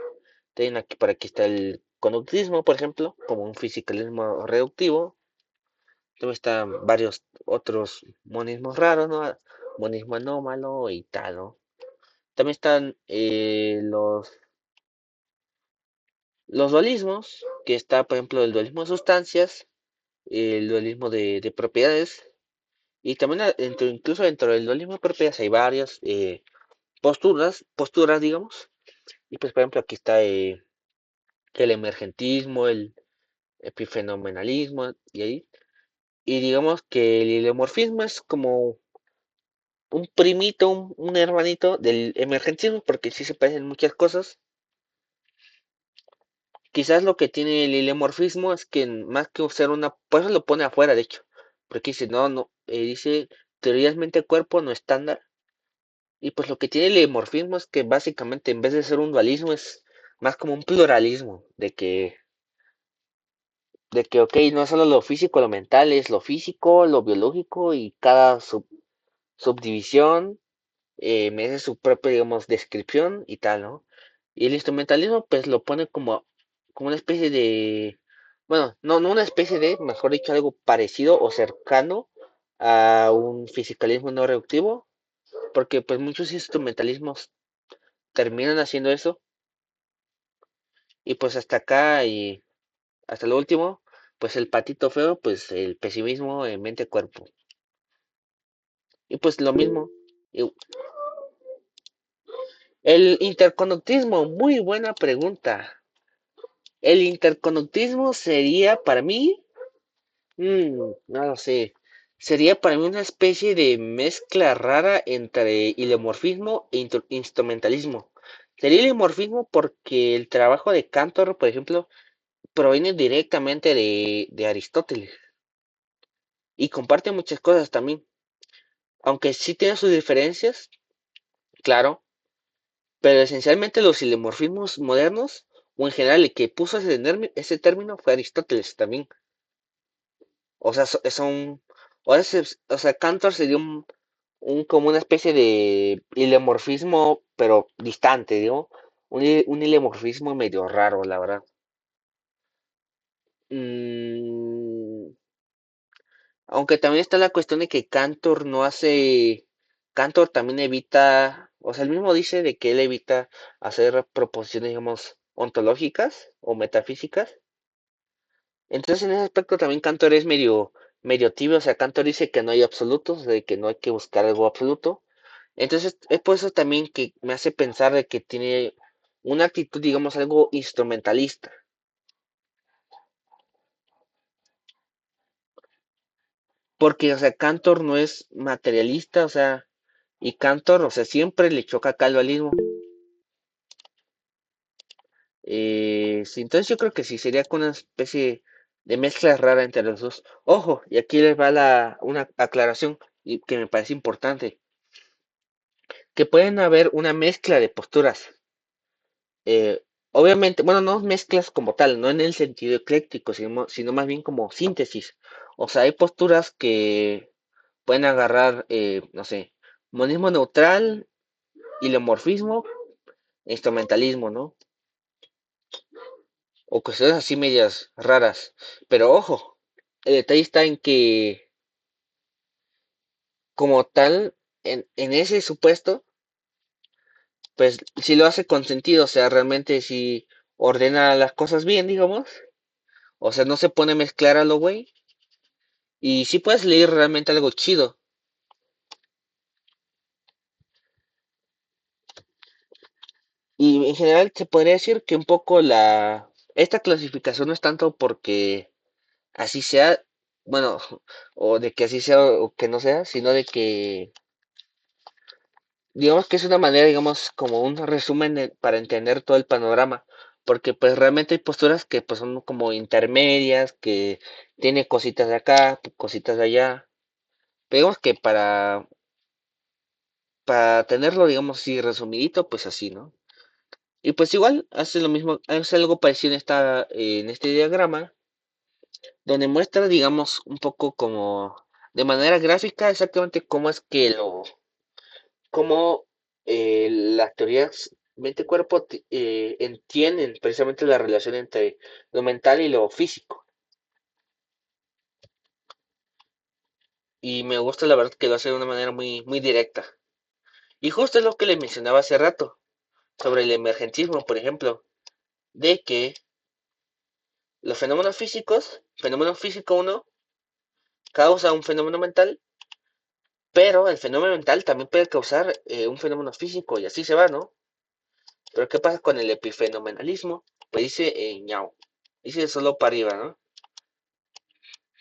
A: Tienen aquí, por aquí está el conductismo, por ejemplo, como un fisicalismo reductivo. Luego están varios otros monismos raros, ¿no? Monismo anómalo y tal, ¿no? También están los dualismos, que está, por ejemplo, el dualismo de sustancias, el dualismo de propiedades, y también incluso dentro del dualismo de propiedades hay varias posturas, digamos, y pues, por ejemplo, aquí está el emergentismo, el epifenomenalismo, y ahí, y digamos que el heliomorfismo es como un primito, un hermanito del emergentismo, porque sí se parecen muchas cosas. Quizás lo que tiene el heliomorfismo es que más que ser una, por eso lo pone afuera, de hecho, porque dice, no, dice teorías mente-cuerpo no estándar. Y pues lo que tiene el heliomorfismo es que básicamente en vez de ser un dualismo es más como un pluralismo, de que, ok, no es solo lo físico, lo mental, es lo físico, lo biológico y cada subdivisión merece su propia, digamos, descripción y tal, ¿no? Y el instrumentalismo, pues lo pone como una especie de, bueno, no una especie de, mejor dicho, algo parecido o cercano a un fisicalismo no reductivo, porque pues muchos instrumentalismos terminan haciendo eso, y pues hasta acá y hasta lo último, pues el patito feo, pues el pesimismo en mente-cuerpo. Y pues lo mismo. El interconductismo, muy buena pregunta. El interconductismo sería para mí, no lo sé, sería para mí una especie de mezcla rara entre ilemorfismo e instrumentalismo. Sería ilemorfismo porque el trabajo de Cantor, por ejemplo, proviene directamente de Aristóteles y comparte muchas cosas también, aunque sí tiene sus diferencias, claro, pero esencialmente los ilemorfismos modernos, o en general el que puso ese término fue Aristóteles también. O sea, o sea, Cantor sería como una especie de ilemorfismo, pero distante, digo. Un ilemorfismo medio raro, la verdad. Mm, aunque también está la cuestión de que Cantor no hace. Cantor también evita. O sea, él mismo dice de que él evita hacer proposiciones, digamos, ontológicas o metafísicas. Entonces, en ese aspecto también Cantor es medio tibio, o sea, Cantor dice que no hay absolutos, de que no hay que buscar algo absoluto. Entonces, es por eso también que me hace pensar de que tiene una actitud, digamos, algo instrumentalista. Porque, o sea, Cantor no es materialista, o sea, y Cantor, o sea, siempre le choca acá al dualismo. Sí, entonces yo creo que sí, sería con una especie de mezcla rara entre los dos. Ojo, y aquí les va una aclaración y que me parece importante. Que pueden haber una mezcla de posturas. Obviamente, bueno, no mezclas como tal, no en el sentido ecléctico, sino más bien como síntesis. O sea, hay posturas que pueden agarrar, no sé, monismo neutral, hilomorfismo, instrumentalismo, ¿no? O cuestiones así medias raras. Pero ojo, el detalle está en que, como tal, en ese supuesto, pues si lo hace con sentido, o sea, realmente si ordena las cosas bien, digamos. O sea, no se pone a mezclar a lo güey. Y sí puedes leer realmente algo chido. Y en general se podría decir que un poco esta clasificación no es tanto porque así sea, bueno, o de que así sea o que no sea, sino de que digamos que es una manera, digamos, como un resumen para entender todo el panorama, porque pues realmente hay posturas que pues son como intermedias, que tiene cositas de acá, cositas de allá, pero digamos que para tenerlo, digamos así resumidito, pues así, ¿no? Y pues igual hace lo mismo, hace algo parecido en este diagrama, donde muestra, digamos, un poco como de manera gráfica exactamente cómo es que cómo las teorías mente-cuerpo entienden precisamente la relación entre lo mental y lo físico. Y me gusta la verdad que lo hace de una manera muy, muy directa. Y justo es lo que le mencionaba hace rato, sobre el emergentismo, por ejemplo, de que los fenómenos físicos, fenómeno físico uno, causa un fenómeno mental, pero el fenómeno mental también puede causar un fenómeno físico y así se va, ¿no? Pero ¿qué pasa con el epifenomenalismo? Pues dice ñau, dice solo para arriba, ¿no?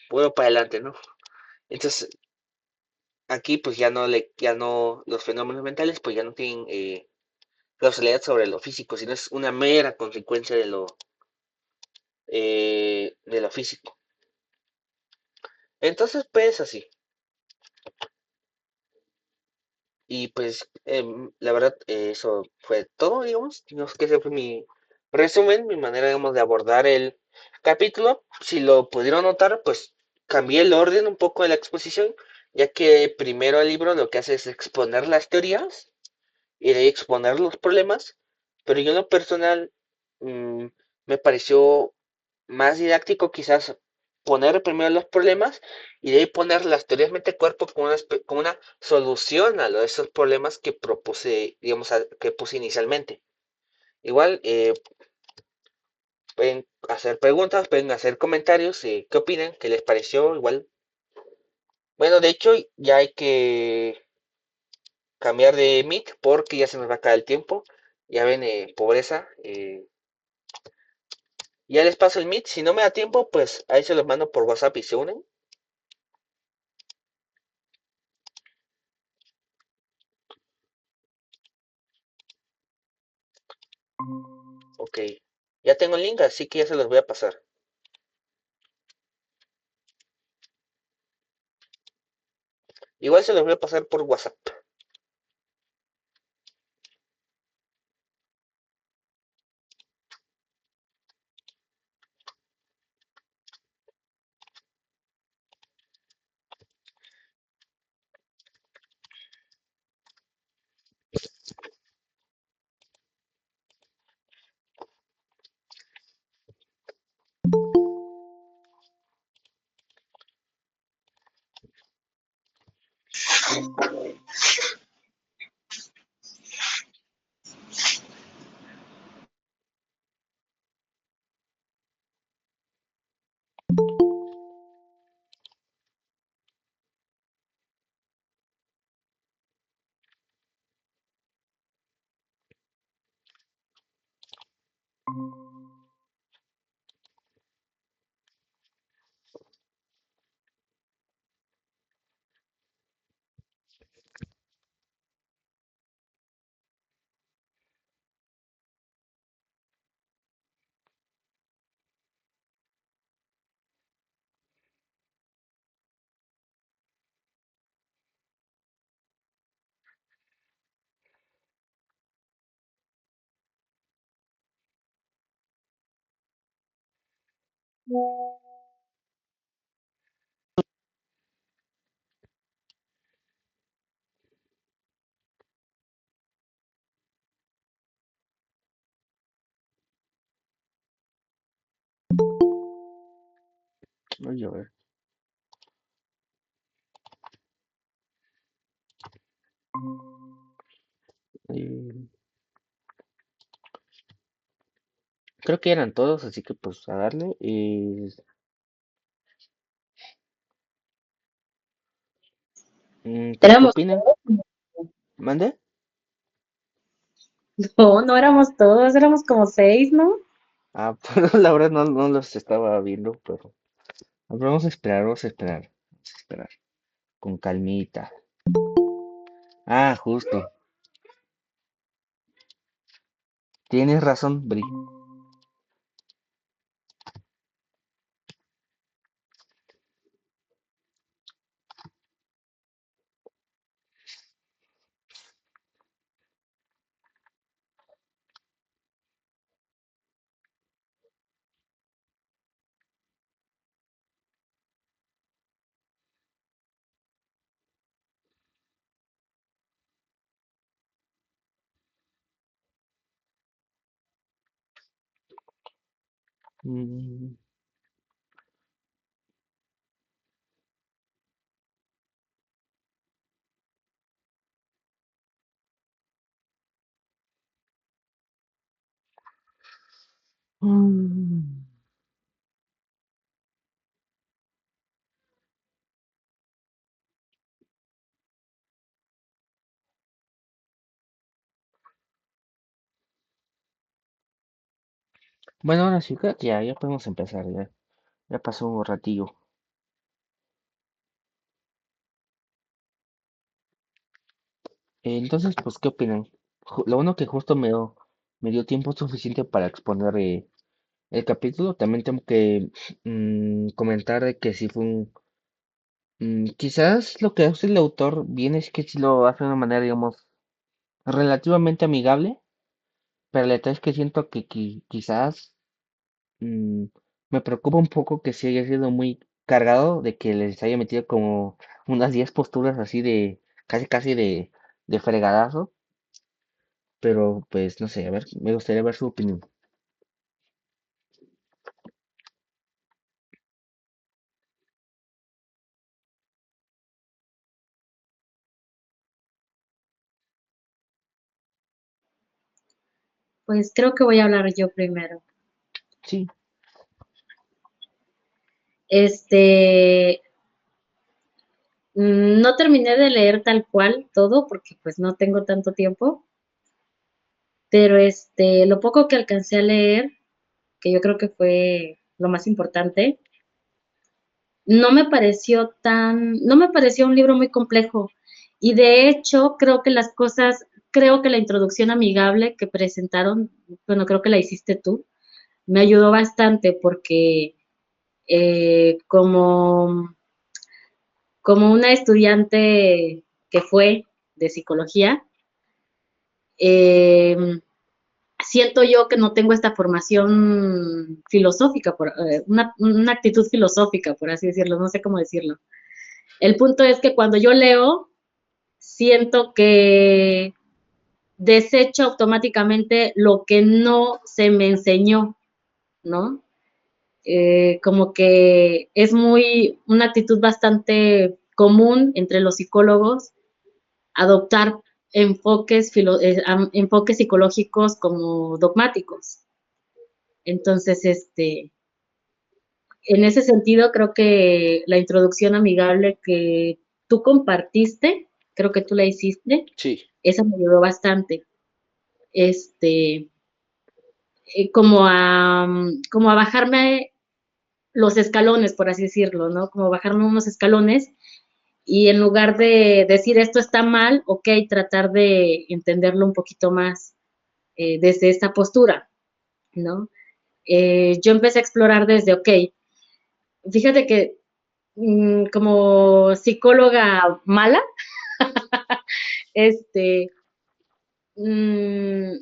A: Puro para adelante, ¿no? Entonces, aquí pues ya no, los fenómenos mentales pues ya no tienen causalidad sobre lo físico, sino es una mera consecuencia de lo físico. Entonces, pues así. Y pues la verdad, eso fue todo, digamos. Digamos que ese fue mi resumen, mi manera, digamos, de abordar el capítulo. Si lo pudieron notar, pues cambié el orden un poco de la exposición, ya que primero el libro lo que hace es exponer las teorías y de ahí exponer los problemas, pero yo en lo personal mm, me pareció más didáctico quizás poner primero los problemas y de ahí poner las teorías mente-cuerpo como una solución a esos problemas que propuse, digamos, que puse inicialmente. Igual pueden hacer preguntas, pueden hacer comentarios, qué opinan, qué les pareció, igual. Bueno, de hecho ya hay que cambiar de Meet porque ya se nos va a acabar el tiempo. Ya ven, pobreza. Ya les paso el Meet. Si no me da tiempo, pues ahí se los mando por WhatsApp y se unen. Ok. Ya tengo el link, así que ya se los voy a pasar. Igual se los voy a pasar por WhatsApp. Voy a ver. Eh, creo que eran todos, así que pues a darle. Pues, ¿qué
D: Éramos
A: opinan?
D: todos.
A: ¿Mande?
D: No, no éramos todos, éramos como seis, ¿no?
A: Ah, pues la verdad no los estaba viendo, pero vamos a esperar, vamos a esperar. Vamos a esperar. Con calmita. Ah, justo. Tienes razón, Bri. Mm, mm. Bueno, ahora sí, creo que ya podemos empezar, ya pasó un ratillo. Entonces, pues, ¿qué opinan? Lo bueno que justo me dio tiempo suficiente para exponer el capítulo. También tengo que comentar de que sí fue quizás lo que hace el autor bien es que sí lo hace de una manera, digamos, relativamente amigable, pero la verdad es que siento que quizás mm, me preocupa un poco que sí haya sido muy cargado, de que les haya metido como unas 10 posturas así de casi de fregadazo, pero pues no sé, a ver, me gustaría ver su opinión.
D: Pues creo que voy a hablar yo primero.
A: Sí,
D: Este, no terminé de leer tal cual todo porque pues no tengo tanto tiempo, pero lo poco que alcancé a leer, que yo creo que fue lo más importante, no me pareció un libro muy complejo. Y de hecho, creo que la introducción amigable que presentaron, bueno, creo que la hiciste tú, me ayudó bastante porque como una estudiante que fue de psicología, eh, siento yo que no tengo esta formación filosófica, una actitud filosófica, por así decirlo, no sé cómo decirlo. El punto es que cuando yo leo, siento que desecho automáticamente lo que no se me enseñó, ¿no? Como que es una actitud bastante común entre los psicólogos adoptar enfoques psicológicos como dogmáticos. Entonces, en ese sentido, creo que la introducción amigable que tú compartiste, creo que tú la hiciste,
A: sí,
D: esa me ayudó bastante. Este, como a bajarme los escalones, por así decirlo, ¿no? Como bajarme unos escalones y en lugar de decir esto está mal, ok, tratar de entenderlo un poquito más desde esta postura, ¿no? Yo empecé a explorar desde, ok, fíjate que como psicóloga mala, este, mmm,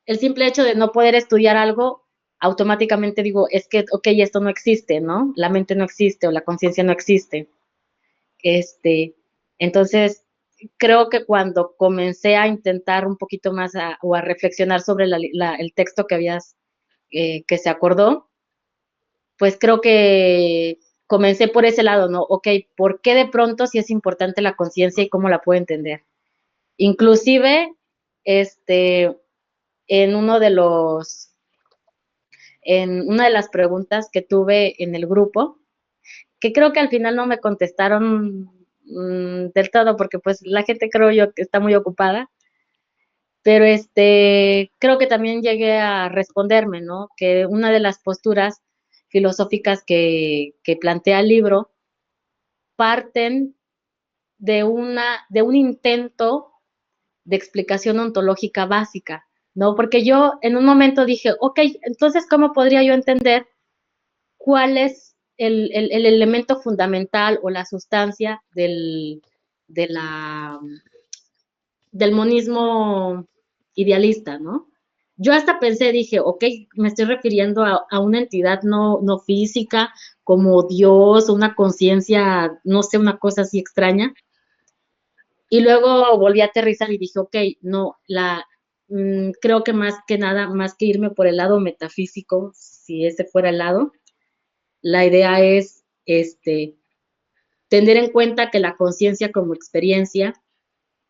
D: el simple hecho de no poder estudiar algo, automáticamente digo, es que, ok, esto no existe, ¿no? La mente no existe o la conciencia no existe. Este, entonces, creo que cuando comencé a intentar un poquito más o a reflexionar sobre el texto que se acordó, pues creo que comencé por ese lado, ¿no? Ok, ¿por qué de pronto sí es importante la conciencia y cómo la puedo entender? Inclusive, este, en uno de los, en una de las preguntas que tuve en el grupo, que creo que al final no me contestaron del todo, porque pues la gente creo yo que está muy ocupada, pero creo que también llegué a responderme, ¿no? Que una de las posturas filosóficas que plantea el libro parten de un intento de explicación ontológica básica. ¿no? Porque yo en un momento dije, ok, entonces, ¿cómo podría yo entender cuál es el elemento fundamental o la sustancia de la, del monismo idealista, ¿no? Yo hasta pensé, dije, ok, me estoy refiriendo a una entidad no física, como Dios, una conciencia, no sé, una cosa así extraña. Y luego volví a aterrizar y dije, ok, no, creo que más que nada, más que irme por el lado metafísico, si ese fuera el lado, la idea es tener en cuenta que la conciencia como experiencia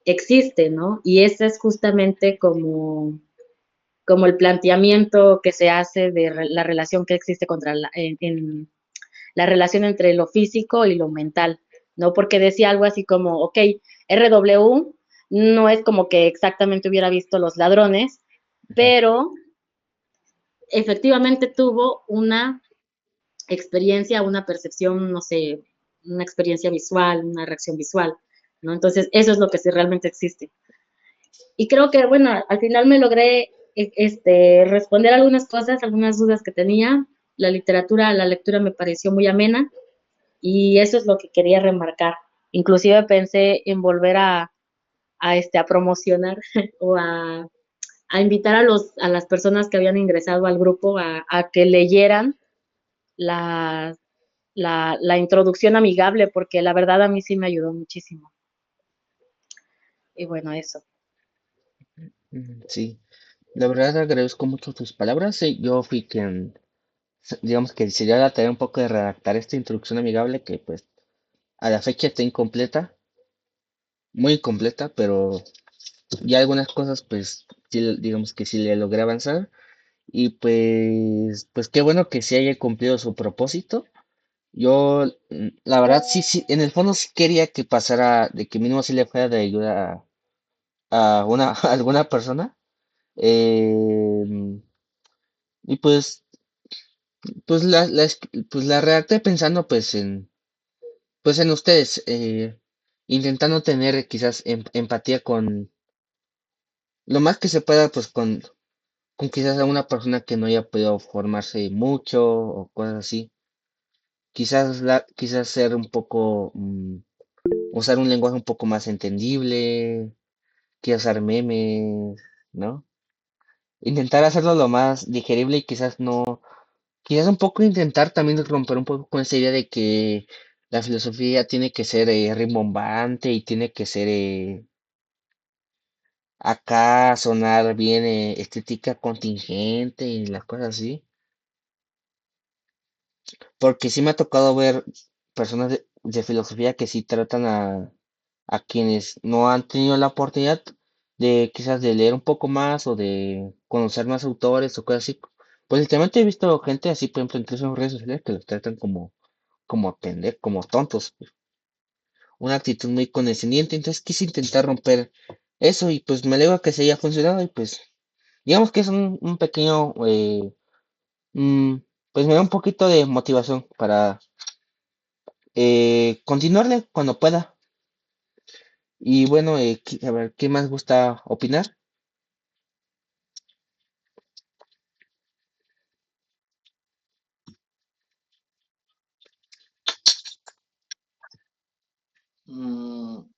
D: existe, ¿no? Y ese es justamente como el planteamiento que se hace de la relación que existe en la relación entre lo físico y lo mental, ¿no? Porque decía algo así como, ok, RW no es como que exactamente hubiera visto los ladrones, pero efectivamente tuvo una experiencia, una percepción, no sé, una experiencia visual, una reacción visual, ¿no? Entonces, eso es lo que sí realmente existe. Y creo que, bueno, al final me logré responder algunas cosas, algunas dudas que tenía. La literatura, la lectura me pareció muy amena y eso es lo que quería remarcar. Inclusive pensé en volver a promocionar o a invitar a las personas que habían ingresado al grupo a que leyeran la, la introducción amigable, porque la verdad a mí sí me ayudó muchísimo. Y bueno, eso.
A: Sí, la verdad agradezco mucho tus palabras. Sí, yo fui quien, digamos que se dio la tarea un poco de redactar esta introducción amigable que pues a la fecha está incompleta, muy incompleta, pero ya algunas cosas pues sí, digamos que sí le logré avanzar y pues qué bueno que sí haya cumplido su propósito. Yo, la verdad, sí, en el fondo sí quería que pasara, de que mínimo sí le fuera de ayuda a una, a alguna persona. em, y pues pues la redacté pensando pues en ustedes, intentando tener quizás empatía con lo más que se pueda, pues con quizás a una persona que no haya podido formarse mucho o cosas así. Quizás ser un poco, usar un lenguaje un poco más entendible, que usar memes, ¿no? Intentar hacerlo lo más digerible y quizás no, quizás un poco intentar también romper un poco con esa idea de que la filosofía tiene que ser rimbombante y tiene que ser acá sonar bien estética contingente y las cosas así. Porque sí me ha tocado ver personas de filosofía que sí tratan a quienes no han tenido la oportunidad de quizás de leer un poco más o de conocer más autores o cosas así. Pues últimamente he visto gente así, por ejemplo, incluso en redes sociales que los tratan como como tontos. Una actitud muy condescendiente. Entonces quise intentar romper eso y pues me alegro que se haya funcionado y pues digamos que es un pequeño, mm, pues me da un poquito de motivación para continuarle cuando pueda. Y bueno, a ver, ¿qué más gusta opinar?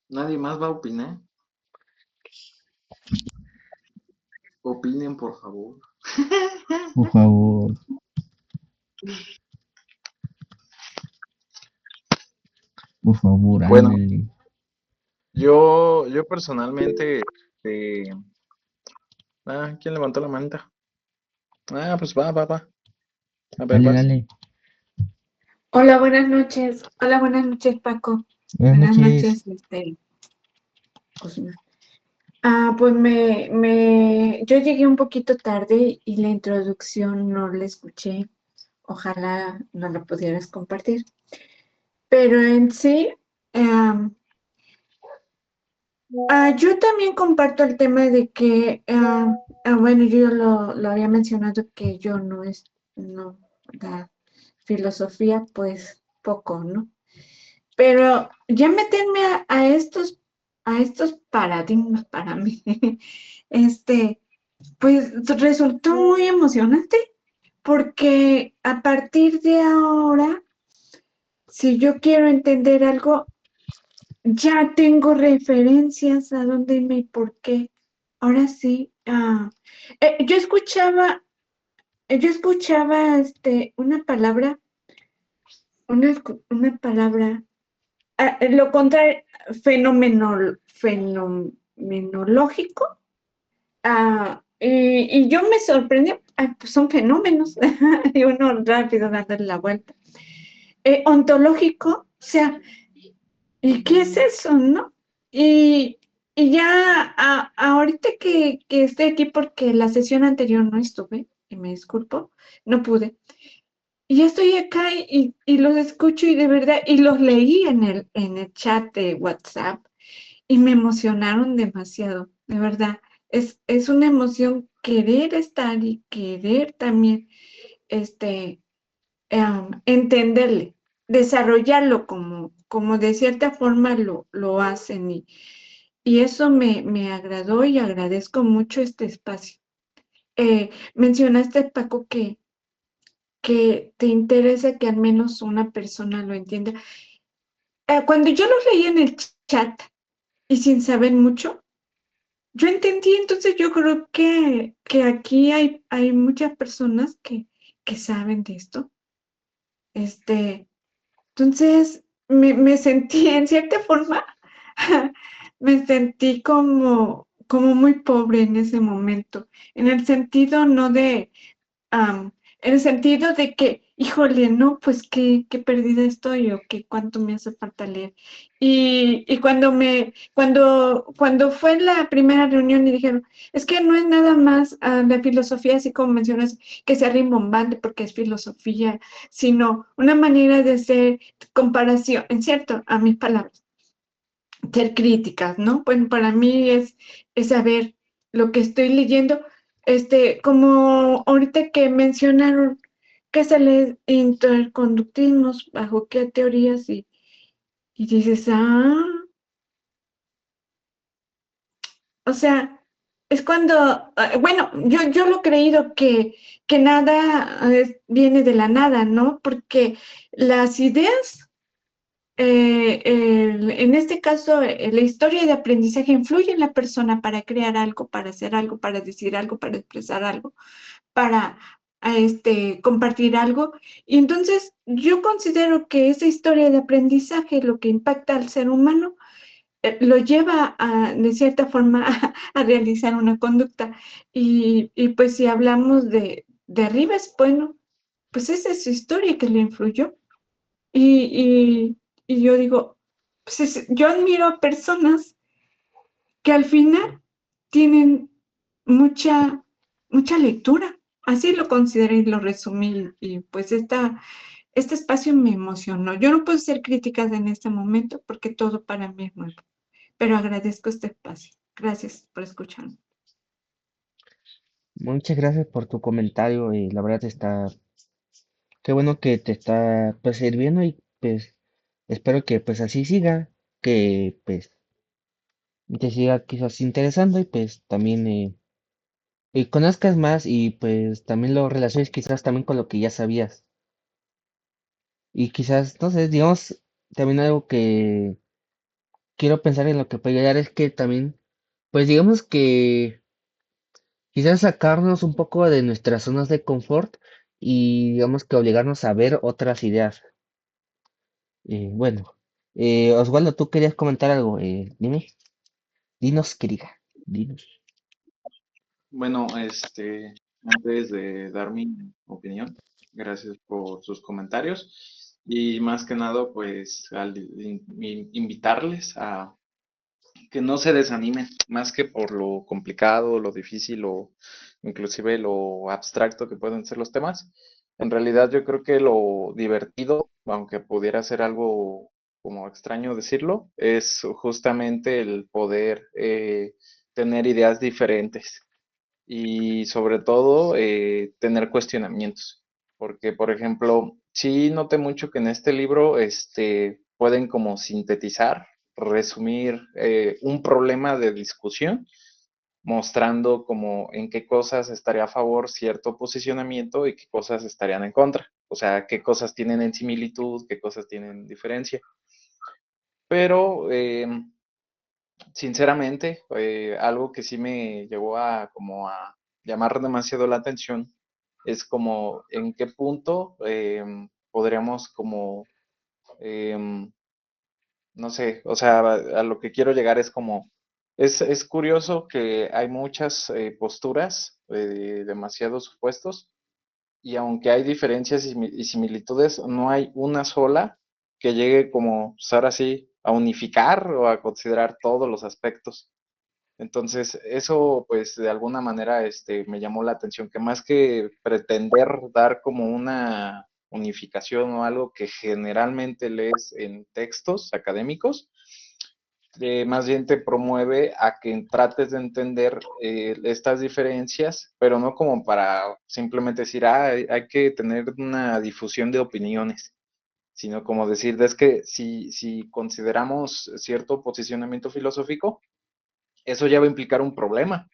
E: Nadie más va a opinar. Opinen, por favor.
A: Por favor, por favor,
E: Bueno,
A: ándale.
E: yo personalmente, ¿quién levantó la manta? Pues va. A ver,
A: Dale,
E: vas.
A: dale.
F: Hola, buenas noches. Hola, buenas noches, Paco.
A: Buenas
F: Buenas
A: noches.
F: noches, Cosima. Pues yo llegué un poquito tarde y la introducción no la escuché. Ojalá no la pudieras compartir. Pero en sí, am, yo también comparto el tema de que, bueno, yo lo había mencionado que yo no, la filosofía, pues poco, ¿no? Pero ya meterme a estos paradigmas para mí, este, Pues resultó muy emocionante porque a partir de ahora, si yo quiero entender algo, ya tengo referencias a dónde irme y por qué. Ahora sí, yo escuchaba una palabra, una palabra, lo contrario, fenomenológico. Y yo me sorprendí, pues son fenómenos, y uno rápido dándole la vuelta. Ontológico, o sea, ¿y qué es eso, no? Y, y ya ahorita que estoy aquí porque la sesión anterior no estuve, y me disculpo, no pude. Y ya estoy acá y los escucho y de verdad, y los leí en el chat de WhatsApp y me emocionaron demasiado, de verdad. Es una emoción querer estar y querer también este, entenderle, desarrollarlo como de cierta forma lo hacen. Y eso me agradó y agradezco mucho este espacio. Mencionaste, Paco, que te interesa que al menos una persona lo entienda. Cuando yo lo leí en el chat y sin saber mucho, yo entendí, entonces yo creo que aquí hay muchas personas que saben de esto. Este, entonces me sentí, en cierta forma, me sentí como muy pobre en ese momento, en el sentido no de, am, en el sentido de que, híjole, no, pues qué perdida estoy o que cuánto me hace falta leer. Y cuando fue la primera reunión y dijeron, es que no es nada más la filosofía, así como mencionas, que sea rimbombante porque es filosofía, sino una manera de hacer comparación, en cierto, a mis palabras, ser críticas, ¿no? Bueno, para mí es saber lo que estoy leyendo, como ahorita que mencionaron qué es el interconductismo, bajo qué teorías, y dices, o sea, es cuando, bueno, yo lo he creído que nada viene de la nada, ¿no? Porque las ideas en este caso, la historia de aprendizaje influye en la persona para crear algo, para hacer algo, para decir algo, para expresar algo, para compartir algo. Y entonces yo considero que esa historia de aprendizaje, lo que impacta al ser humano, lo lleva de cierta forma a realizar una conducta. Y pues si hablamos de Rivas, bueno, pues esa es su historia que le influyó. Y yo digo, pues yo admiro a personas que al final tienen mucha lectura. Así lo consideré y lo resumí. Y pues este espacio me emocionó. Yo no puedo ser críticas en este momento porque todo para mí es nuevo, pero agradezco este espacio. Gracias por escucharme.
A: Muchas gracias por tu comentario. La verdad está, qué bueno que te está pues sirviendo y pues espero que pues así siga, que pues te siga quizás interesando y pues también conozcas más y pues también lo relaciones quizás también con lo que ya sabías. Y quizás, no sé, digamos, también algo que quiero pensar en lo que puede ayudar es que también, pues digamos que quizás sacarnos un poco de nuestras zonas de confort y digamos que obligarnos a ver otras ideas. Bueno, Osvaldo, tú querías comentar algo, dime, dinos, querida, dinos.
E: Bueno, antes de dar mi opinión, gracias por sus comentarios y más que nada, pues, invitarles a que no se desanimen, más que por lo complicado, lo difícil o inclusive lo abstracto que pueden ser los temas. En realidad yo creo que lo divertido, aunque pudiera ser algo como extraño decirlo, es justamente el poder tener ideas diferentes y sobre todo tener cuestionamientos. Porque, por ejemplo, sí noté mucho que en este libro pueden como sintetizar, resumir un problema de discusión mostrando como en qué cosas estaría a favor cierto posicionamiento y qué cosas estarían en contra. O sea, qué cosas tienen en similitud, qué cosas tienen diferencia. Pero sinceramente, algo que sí me llegó a como a llamar demasiado la atención es como en qué punto podríamos como, em, no sé, o sea, a lo que quiero llegar es como, es curioso que hay muchas posturas, demasiados supuestos, y aunque hay diferencias y similitudes, no hay una sola que llegue como, pues ahora sí, a unificar o a considerar todos los aspectos. Entonces, eso pues de alguna manera me llamó la atención, que más que pretender dar como una unificación o algo que generalmente lees en textos académicos, más bien te promueve a que trates de entender estas diferencias, pero no como para simplemente decir, hay que tener una difusión de opiniones, sino como decir, es que si consideramos cierto posicionamiento filosófico, eso ya va a implicar un problema.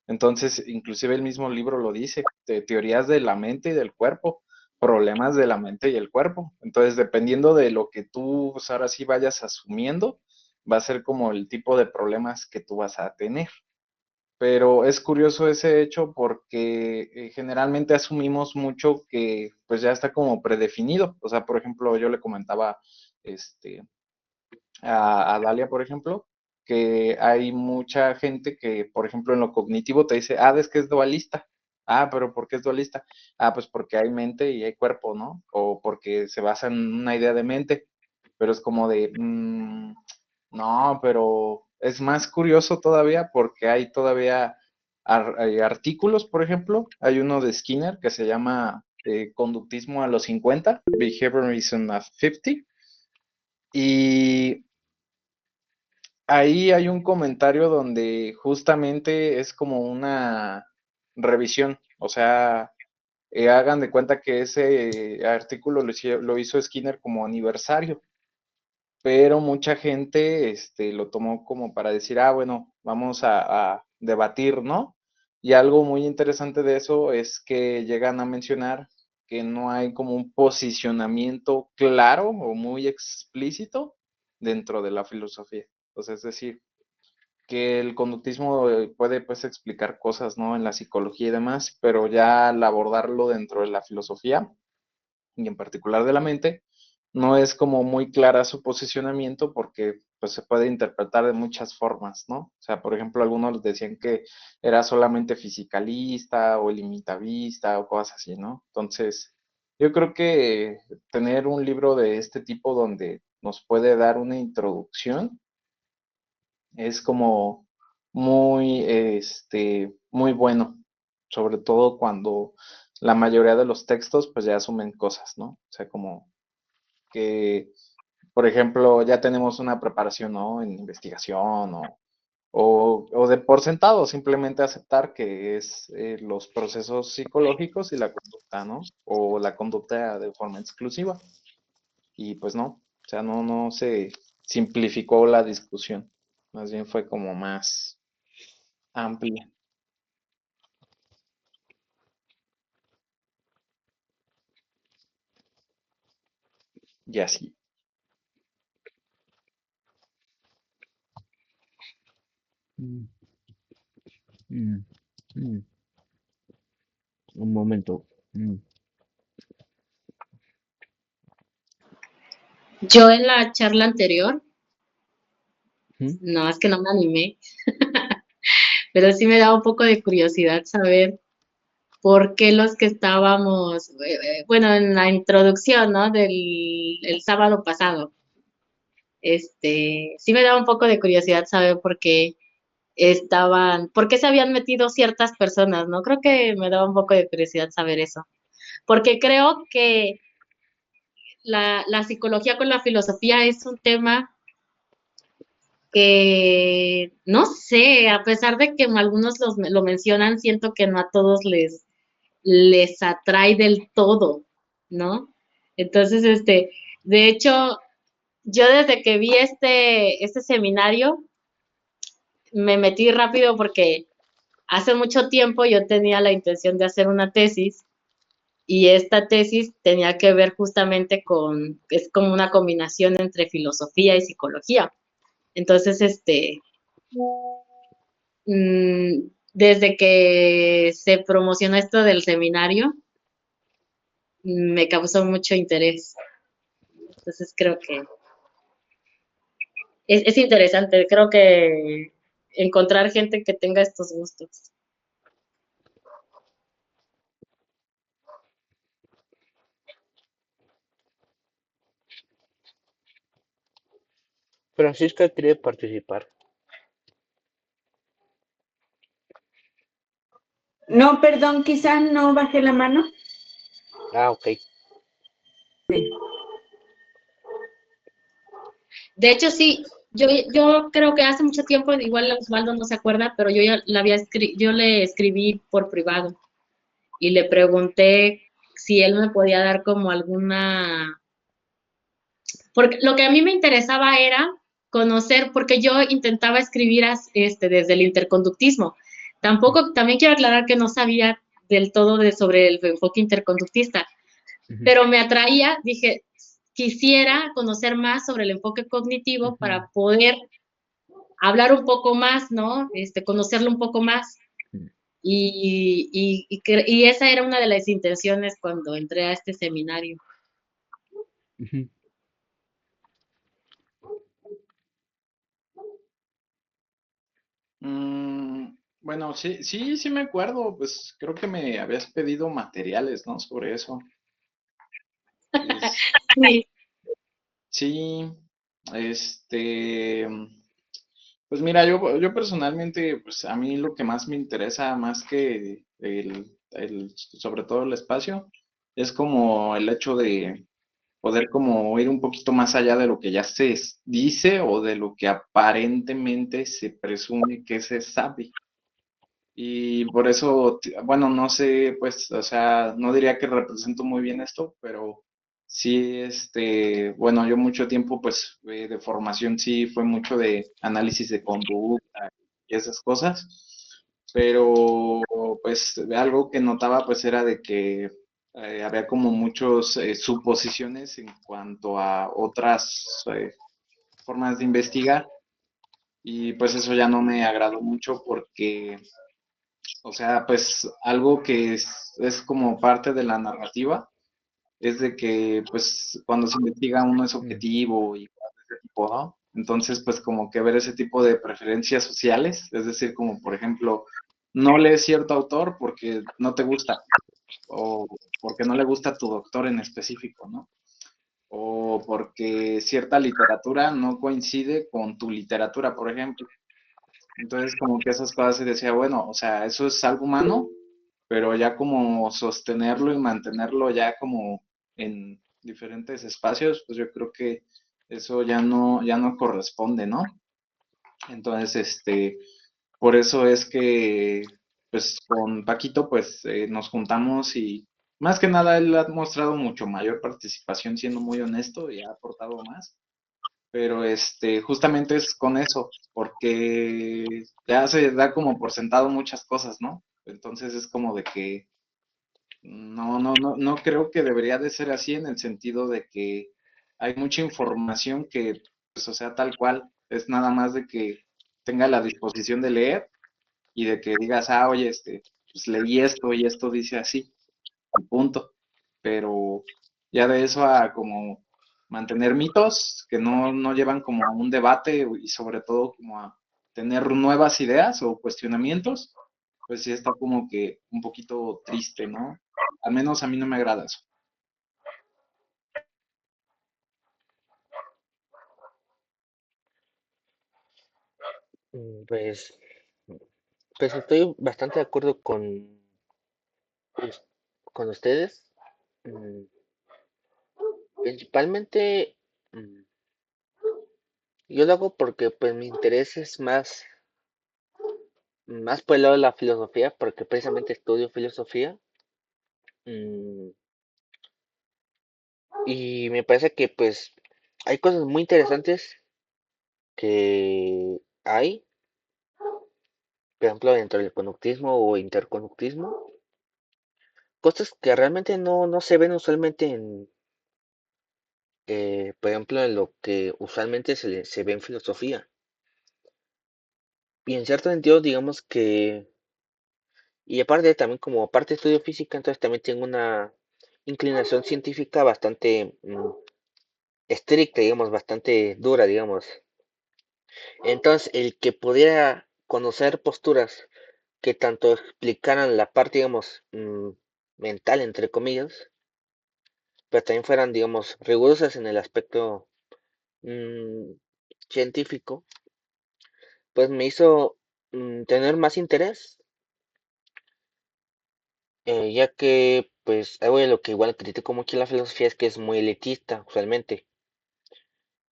E: Entonces, inclusive el mismo libro lo dice, teorías de la mente y del cuerpo, problemas de la mente y el cuerpo. Entonces, dependiendo de lo que tú pues, ahora sí vayas asumiendo, va a ser como el tipo de problemas que tú vas a tener. Pero es curioso ese hecho porque generalmente asumimos mucho que pues ya está como predefinido. O sea, por ejemplo, yo le comentaba este, a Dalia, por ejemplo, que hay mucha gente que, por ejemplo, en lo cognitivo te dice, es que es dualista. Pero ¿por qué es dualista? Pues porque hay mente y hay cuerpo, ¿no? O porque se basa en una idea de mente. Pero es como de, no, pero es más curioso todavía porque hay todavía hay artículos, por ejemplo, hay uno de Skinner que se llama Conductismo a los 50, Behaviorism at 50, y ahí hay un comentario donde justamente es como una revisión, o sea, hagan de cuenta que ese artículo lo hizo Skinner como aniversario, pero mucha gente lo tomó como para decir, bueno, vamos a debatir, ¿no? Y algo muy interesante de eso es que llegan a mencionar que no hay como un posicionamiento claro o muy explícito dentro de la filosofía. Entonces, es decir, que el conductismo puede pues explicar cosas, ¿no? En la psicología y demás, pero ya al abordarlo dentro de la filosofía y en particular de la mente, no es como muy clara su posicionamiento porque pues se puede interpretar de muchas formas, ¿no? O sea, por ejemplo, algunos decían que era solamente fisicalista o limitabista o cosas así, ¿no? Entonces, yo creo que tener un libro de este tipo donde nos puede dar una introducción es como muy, muy bueno, sobre todo cuando la mayoría de los textos pues ya asumen cosas, ¿no? O sea, como que, por ejemplo, ya tenemos una preparación, ¿no? En investigación o de por sentado, simplemente aceptar que es los procesos psicológicos y la conducta, ¿no? O la conducta de forma exclusiva. Y pues no, o sea, no se simplificó la discusión, más bien fue como más amplia. Y así.
A: Mm, mm, mm. Un momento.
D: Yo en la charla anterior,
A: Mm.
D: no, es que no me animé, pero sí me daba un poco de curiosidad saber por qué los que estábamos, bueno, en la introducción, ¿no? El sábado pasado, sí me daba un poco de curiosidad saber por qué se habían metido ciertas personas, ¿no? Creo que me daba un poco de curiosidad saber eso, porque creo que la psicología con la filosofía es un tema que, no sé, a pesar de que algunos lo mencionan, siento que no a todos les atrae del todo, ¿no? Entonces, de hecho, yo desde que vi este seminario, me metí rápido porque hace mucho tiempo yo tenía la intención de hacer una tesis y esta tesis tenía que ver justamente con, es como una combinación entre filosofía y psicología. Entonces, desde que se promocionó esto del seminario, me causó mucho interés. Entonces creo que es interesante, creo que encontrar gente que tenga estos gustos.
A: Francisca quiere participar.
F: No, perdón, quizá no bajé la mano.
A: Ah, ok.
F: Sí.
D: De hecho, sí, yo creo que hace mucho tiempo, igual Osvaldo no se acuerda, pero yo ya yo le escribí por privado y le pregunté si él me podía dar como alguna, porque lo que a mí me interesaba era conocer, porque yo intentaba escribir desde el interconductismo. Tampoco, también quiero aclarar que no sabía del todo sobre el enfoque interconductista,
A: Ujú,
D: pero me atraía, dije, quisiera conocer más sobre el enfoque cognitivo
A: ujú,
D: para poder hablar un poco más, ¿no? Conocerlo un poco más.
A: ujú,
D: Y esa era una de las intenciones cuando entré a este seminario.
A: ujú.
E: Bueno, sí, sí, sí me acuerdo, pues creo que me habías pedido materiales, ¿no? Sobre eso. Es,
D: Sí,
E: sí, este, pues mira, yo personalmente, pues a mí lo que más me interesa, más que sobre todo el espacio, es como el hecho de poder como ir un poquito más allá de lo que ya dice o de lo que aparentemente se presume que se sabe. Y por eso, bueno, no sé, pues, o sea, no diría que represento muy bien esto, pero sí, bueno, yo mucho tiempo, pues, de formación sí fue mucho de análisis de conducta y esas cosas, pero, pues, algo que notaba, pues, era de que había como muchos suposiciones en cuanto a otras formas de investigar, y pues eso ya no me agradó mucho porque o sea, pues algo que es como parte de la narrativa es de que pues cuando se investiga uno es
A: Mm,
E: objetivo y cosas de ese tipo, ¿no? Entonces pues como que ver ese tipo de preferencias sociales, es decir, como por ejemplo, no lees cierto autor porque no te gusta o porque no le gusta tu doctor en específico, ¿no? O porque cierta literatura no coincide con tu literatura, por ejemplo. Entonces como que esas cosas se decía, bueno, o sea, eso es algo humano, pero ya como sostenerlo y mantenerlo ya como en diferentes espacios, pues yo creo que eso ya no corresponde, ¿no? Entonces, por eso es que, pues con Paquito, pues nos juntamos y más que nada él ha mostrado mucho mayor participación, siendo muy honesto y ha aportado más, pero justamente es con eso, porque ya se da como por sentado muchas cosas, ¿no? Entonces es como de que no creo que debería de ser así en el sentido de que hay mucha información que, pues, o sea, tal cual, es nada más de que tenga la disposición de leer y de que digas, ah, oye, pues leí esto y esto dice así, y punto. Pero ya de eso a como mantener mitos que no llevan como a un debate y sobre todo como a tener nuevas ideas o cuestionamientos, pues sí está como que un poquito triste, ¿no? Al menos a mí no me agrada eso.
A: Pues, pues estoy bastante de acuerdo us- con ustedes. Mm, Principalmente, mm, yo lo hago porque pues mi interés es más por el lado de la filosofía, porque precisamente estudio filosofía. mm, y me parece que pues hay cosas muy interesantes que hay por ejemplo, dentro del conductismo o interconductismo, cosas que realmente no se ven usualmente por ejemplo, en lo que usualmente se ve en filosofía. Y en cierto sentido, digamos que, y aparte también como parte de estudio física, entonces también tengo una inclinación científica bastante estricta, digamos, bastante dura, digamos. Entonces, el que pudiera conocer posturas que tanto explicaran la parte, digamos, mental, entre comillas, pero también fueran, digamos, rigurosas en el aspecto mm, científico, pues me hizo tener más interés, ya que, pues, algo de lo que igual critico mucho en la filosofía es que es muy elitista, usualmente.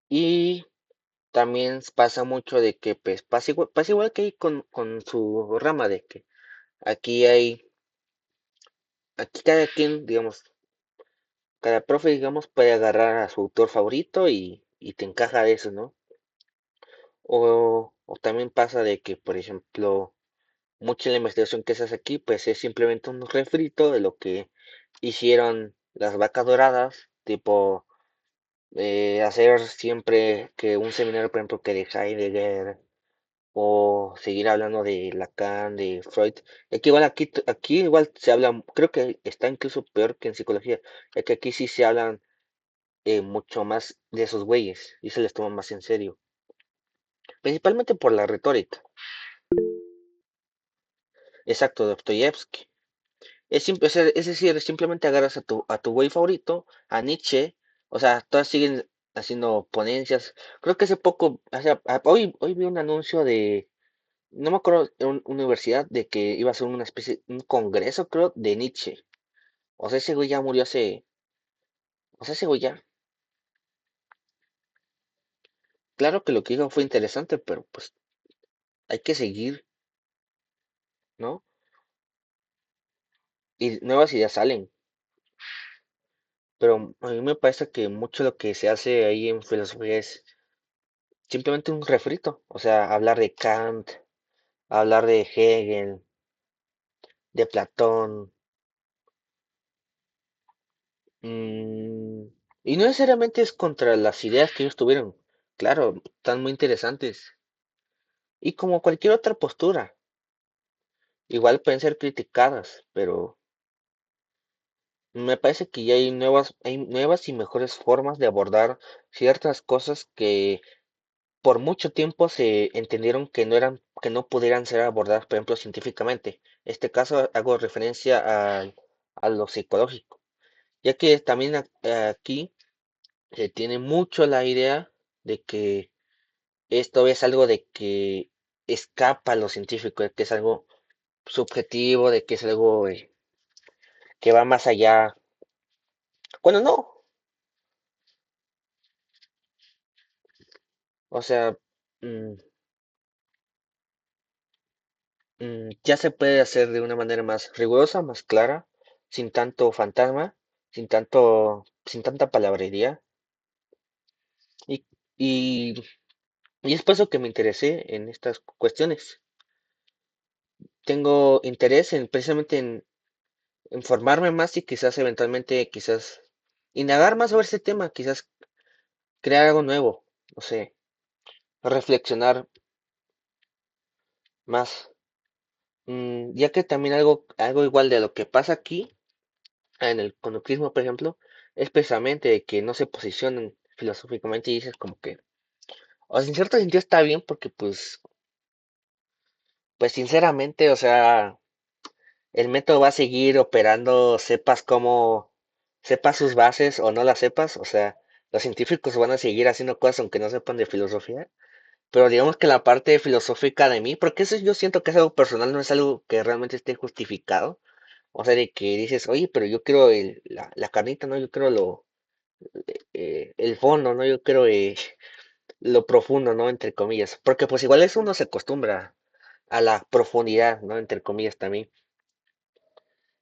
A: Y también pasa mucho de que, pues, pasa igual que hay con su rama, de que aquí hay, aquí cada quien, digamos, cada profe, digamos, puede agarrar a su autor favorito y te encaja de eso, ¿no? O también pasa de que, por ejemplo, mucha de la investigación que se hace aquí, pues es simplemente un refrito de lo que hicieron las vacas doradas, tipo hacer siempre que un seminario, por ejemplo, que de Heidegger, o seguir hablando de Lacan, de Freud. Y aquí igual, aquí igual se habla, creo que está incluso peor que en psicología, ya que aquí sí se hablan mucho más de esos güeyes y se les toma más en serio, principalmente por la retórica. Exacto, Dostoyevsky. Es decir, simplemente agarras a tu güey favorito, a Nietzsche, o sea, todas siguen haciendo ponencias. Creo que hace poco, hoy vi un anuncio de, no me acuerdo, de una universidad de que iba a ser una especie, un congreso, creo, de Nietzsche. O sea, ese güey ya murió o sea, ese güey ya, claro que lo que dijo fue interesante, pero pues hay que seguir, ¿no? Y nuevas ideas salen. Pero a mí me parece que mucho lo que se hace ahí en filosofía es simplemente un refrito, o sea, hablar de Kant, hablar de Hegel, de Platón, mm, y no necesariamente es contra las ideas que ellos tuvieron, claro, están muy interesantes, y como cualquier otra postura, igual pueden ser criticadas, pero me parece que ya hay nuevas y mejores formas de abordar ciertas cosas que por mucho tiempo se entendieron que que no pudieran ser abordadas, por ejemplo, científicamente. Este caso hago referencia a lo psicológico, ya que también aquí se tiene mucho la idea de que esto es algo de que escapa a lo científico, de que es algo subjetivo, de que es algo que va más allá. Cuando no, o sea, mm, ya se puede hacer de una manera más rigurosa, más clara, sin tanto fantasma, sin tanta palabrería. Y, y, y es por eso que me interesé en estas cuestiones. Tengo interés en precisamente en formarme más y quizás eventualmente, quizás indagar más sobre este tema, quizás crear algo nuevo, no sé, reflexionar más. Ya que también algo igual de lo que pasa aquí, en el conductismo, por ejemplo, es precisamente de que no se posicionan filosóficamente y dices como que, o sea, en cierto sentido está bien porque pues sinceramente, o sea, el método va a seguir operando, sepas sus bases o no las sepas, o sea, los científicos van a seguir haciendo cosas aunque no sepan de filosofía, pero digamos que la parte filosófica de mí, porque eso yo siento que es algo personal, no es algo que realmente esté justificado, o sea, de que dices, oye, pero yo quiero la carnita, ¿no? Yo quiero el fondo, ¿no? Yo creo lo profundo, ¿no? Entre comillas, porque pues igual eso uno se acostumbra a la profundidad, ¿no? Entre comillas también.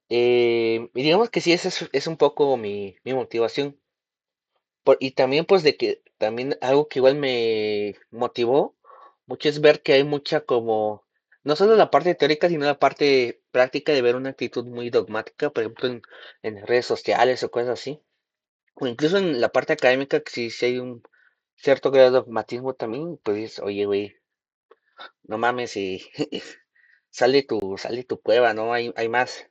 A: Y digamos que sí, esa es un poco mi motivación. Y también pues de que también algo que igual me motivó mucho es ver que hay mucha como no solo la parte teórica, sino la parte práctica de ver una actitud muy dogmática, por ejemplo, en redes sociales o cosas así. O incluso en la parte académica, que sí hay un cierto grado de dogmatismo también, pues dices, oye, güey, no mames, y sale tu cueva, ¿no? Hay más.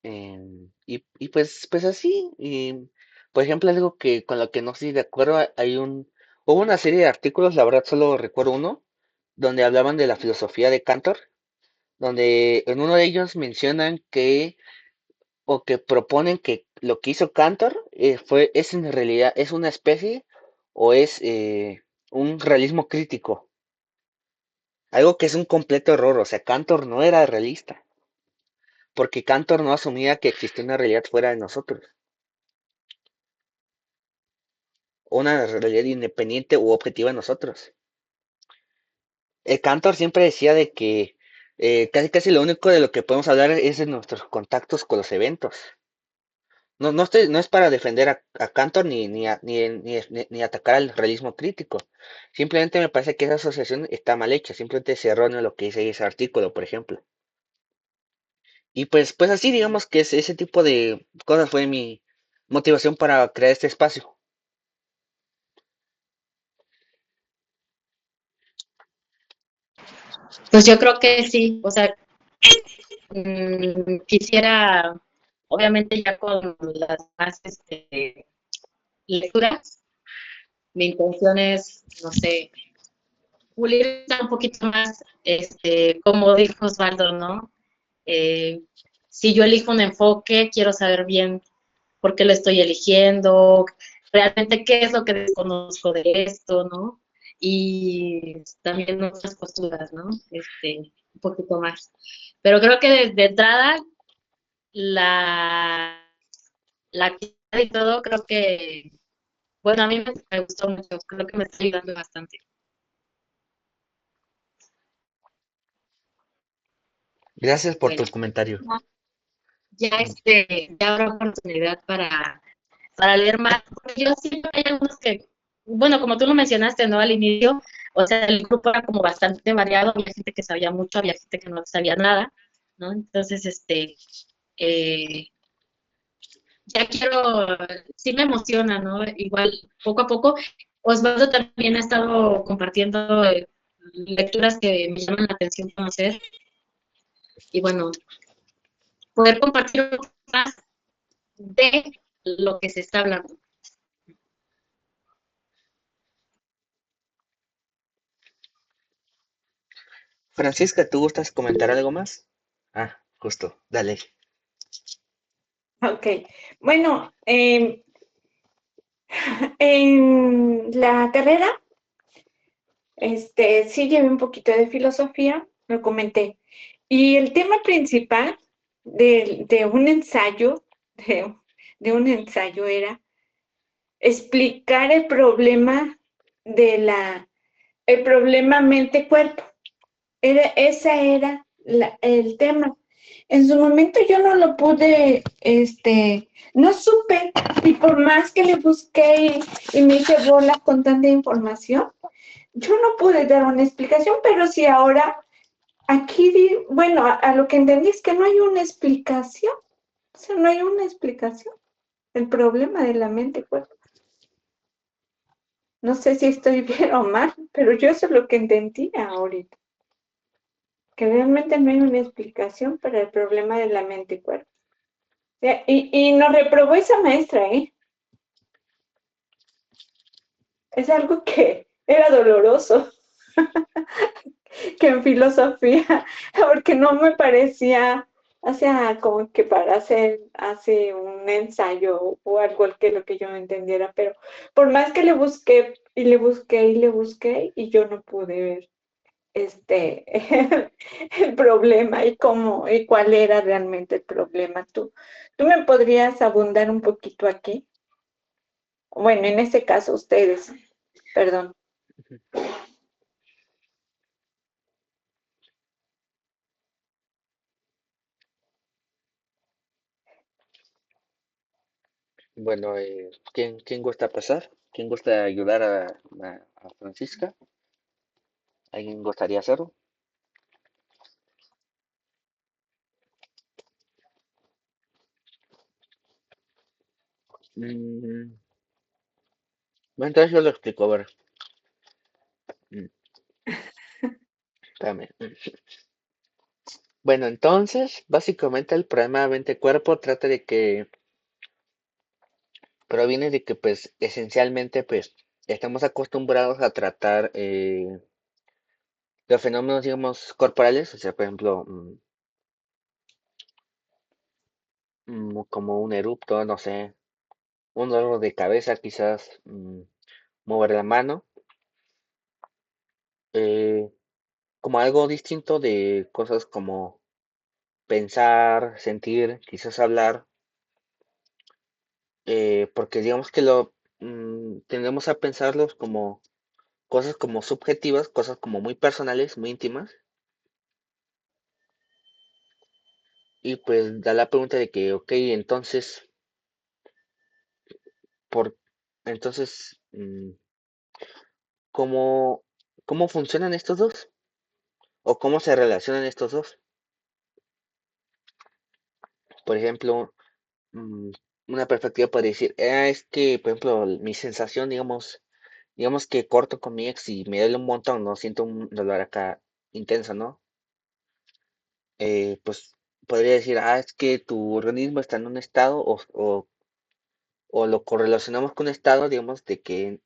A: Y pues así, y, por ejemplo, algo que con lo que no estoy de acuerdo, hubo una serie de artículos, la verdad solo recuerdo uno, donde hablaban de la filosofía de Cantor, donde en uno de ellos mencionan o que proponen que lo que hizo Cantor es en realidad, es una especie o es un realismo crítico, algo que es un completo error, o sea, Cantor no era realista, porque Cantor no asumía que existía una realidad fuera de nosotros, una realidad independiente u objetiva de nosotros. El Cantor siempre decía de que casi lo único de lo que podemos hablar es de nuestros contactos con los eventos. No es para defender a Cantor ni atacar al realismo crítico. Simplemente me parece que esa asociación está mal hecha. Simplemente es erróneo lo que dice ese artículo, por ejemplo. Y pues así digamos que ese tipo de cosas fue mi motivación para crear este espacio.
D: Pues yo creo que sí, o sea, quisiera, obviamente ya con las más lecturas, mi intención es, no sé, pulir un poquito más, como dijo Osvaldo, ¿no? Eh, si yo elijo un enfoque, quiero saber bien por qué lo estoy eligiendo, realmente qué es lo que desconozco de esto, ¿no? Y también otras posturas, ¿no? Un poquito más. Pero creo que desde entrada, la, la actividad y todo, creo que, bueno, a mí me gustó mucho, creo que me está ayudando bastante.
A: Gracias por tu
D: Bueno,
A: comentario.
D: ya habrá oportunidad para leer más, porque yo siento que hay algunos que, bueno, como tú lo mencionaste, ¿no? Al inicio, o sea, el grupo era como bastante variado, había gente que sabía mucho, había gente que no sabía nada, ¿no? Entonces, eh, ya quiero, sí me emociona, ¿no? Igual, poco a poco, Osvaldo también ha estado compartiendo lecturas que me llaman la atención conocer, y bueno, poder compartir un poco más de lo que se está hablando.
A: Francisca, ¿tú gustas comentar algo más? Ah, justo, dale.
F: Ok, bueno, en la carrera, sí llevé un poquito de filosofía, lo comenté. Y el tema principal de un ensayo, de, de un ensayo era explicar el problema mente-cuerpo. Ese era el tema. En su momento yo no lo pude, no supe, y por más que le busqué y me hice bola con tanta información, yo no pude dar una explicación, pero si ahora aquí, bueno, a lo que entendí es que no hay una explicación, o sea, no hay una explicación. El problema de la mente-cuerpo. No sé si estoy bien o mal, pero yo eso es lo que entendí ahorita, que realmente no hay una explicación para el problema de la mente y cuerpo. Y nos reprobó esa maestra, ¿eh? Es algo que era doloroso, que en filosofía, porque no me parecía, o sea, como que para hace un ensayo o algo que lo que yo no entendiera, pero por más que le busqué y le busqué y le busqué, y yo no pude ver el problema y cómo y cuál era realmente el problema. ¿Tú me podrías abundar un poquito aquí? Bueno, en este caso ustedes, perdón.
A: Bueno, ¿quién gusta pasar? ¿Quién gusta ayudar a Francisca? ¿Alguien gustaría hacerlo? Mm, bueno, entonces yo lo explico, a ver. Mm, espérame. Bueno, entonces, básicamente el problema de mente-cuerpo trata de que proviene de que, pues, esencialmente, pues, estamos acostumbrados a tratar los fenómenos, digamos, corporales, o sea, por ejemplo, como un erupto, no sé, un dolor de cabeza, quizás mover la mano, eh, como algo distinto de cosas como pensar, sentir, quizás hablar, porque digamos que tendemos a pensarlos como cosas como subjetivas, cosas como muy personales, muy íntimas, y pues da la pregunta de que, ok, entonces, por, entonces, ¿cómo, cómo funcionan estos dos? ¿O cómo se relacionan estos dos? Por ejemplo, mm, una perspectiva podría decir, es que, por ejemplo, mi sensación, digamos que corto con mi ex y me duele un montón, no siento un dolor acá intenso, ¿no? Pues podría decir, es que tu organismo está en un estado o lo correlacionamos con un estado, digamos, de que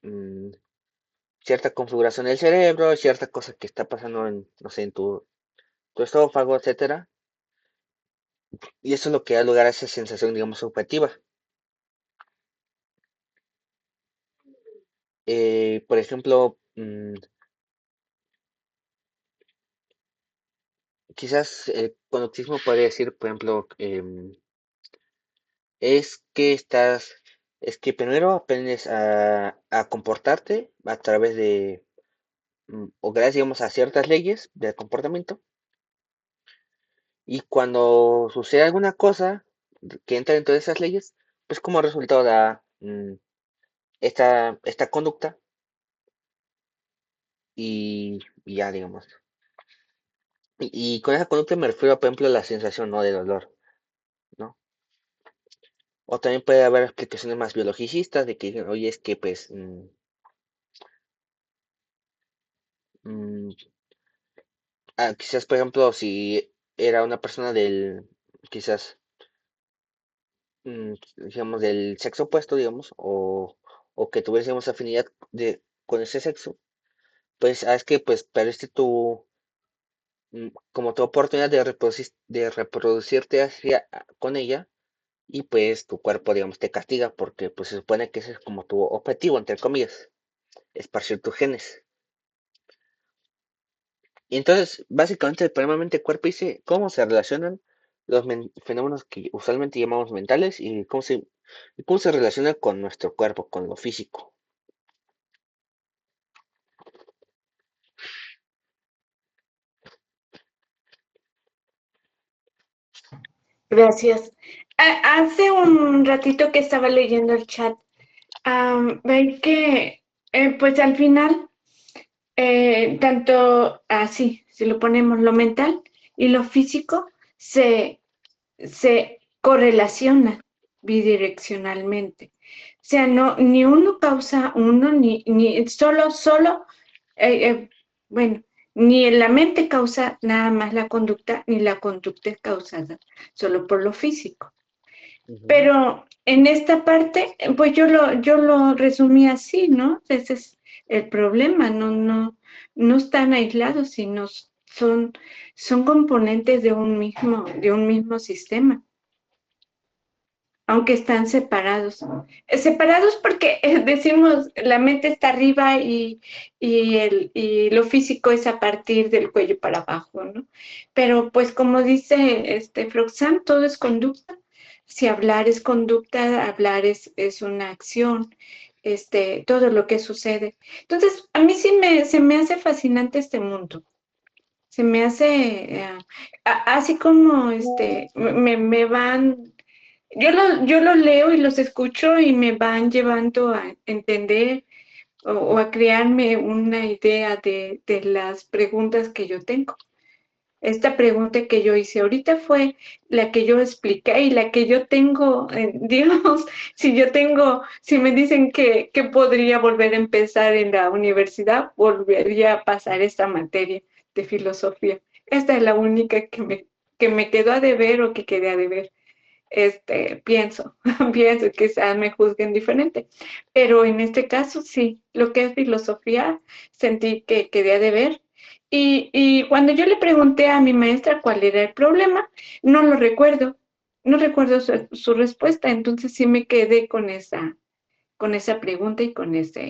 A: cierta configuración del cerebro, cierta cosa que está pasando en, no sé, en tu esófago, etcétera, y eso es lo que da lugar a esa sensación, digamos, subjetiva. Por ejemplo, quizás el conductismo podría decir, por ejemplo, es que es que primero aprendes a comportarte a través de, o gracias, digamos, a ciertas leyes del comportamiento, y cuando sucede alguna cosa que entra dentro de esas leyes, pues como resultado da esta conducta y ya, digamos. Y con esa conducta me refiero, por ejemplo, a la sensación, ¿no? De dolor, ¿no? O también puede haber explicaciones más biologicistas de que, oye, es que pues mm, quizás, por ejemplo, si era una persona quizás, digamos, del sexo opuesto, digamos, o que tuviésemos afinidad con ese sexo, pues es que pues perdiste como tu oportunidad de reproducirte con ella y pues tu cuerpo, digamos, te castiga porque pues se supone que ese es como tu objetivo, entre comillas, esparcir tus genes. Y entonces, básicamente, el problema mente-cuerpo dice cómo se relacionan los fenómenos que usualmente llamamos mentales y cómo se relaciona con nuestro cuerpo, con lo físico.
F: Gracias. Hace un ratito que estaba leyendo el chat, ven que, pues al final, tanto así, si lo ponemos lo mental y lo físico, se correlacionan bidireccionalmente. O sea, no, ni uno causa uno, ni solo, eh, eh, bueno, ni en la mente causa nada más la conducta, ni la conducta es causada solo por lo físico.
A: Ujú,
F: Pero en esta parte, pues yo lo resumí así, ¿no? Ese es el problema, no están aislados, sino son componentes de un mismo sistema, aunque están separados. Separados porque decimos la mente está arriba y lo físico es a partir del cuello para abajo, ¿no? Pero pues como dice Floxam, todo es conducta. Si hablar es conducta, hablar es una acción, todo lo que sucede. Entonces, a mí sí se me hace fascinante este mundo. Se me hace así como me van yo los leo y los escucho y me van llevando a entender o a crearme una idea de las preguntas que yo tengo. esta pregunta que yo hice ahorita fue la que yo expliqué y la que yo tengo, digamos, si me dicen que podría volver a empezar en la universidad, volvería a pasar esta materia de filosofía. Esta es la única que me quedó a deber o que quedé a deber. Pienso, pienso, quizás me juzguen diferente, pero en este caso sí, lo que es filosofía sentí que quedé a deber. Y cuando yo le pregunté a mi maestra cuál era el problema, no lo recuerdo, no recuerdo su respuesta, entonces sí me quedé con esa pregunta y con esa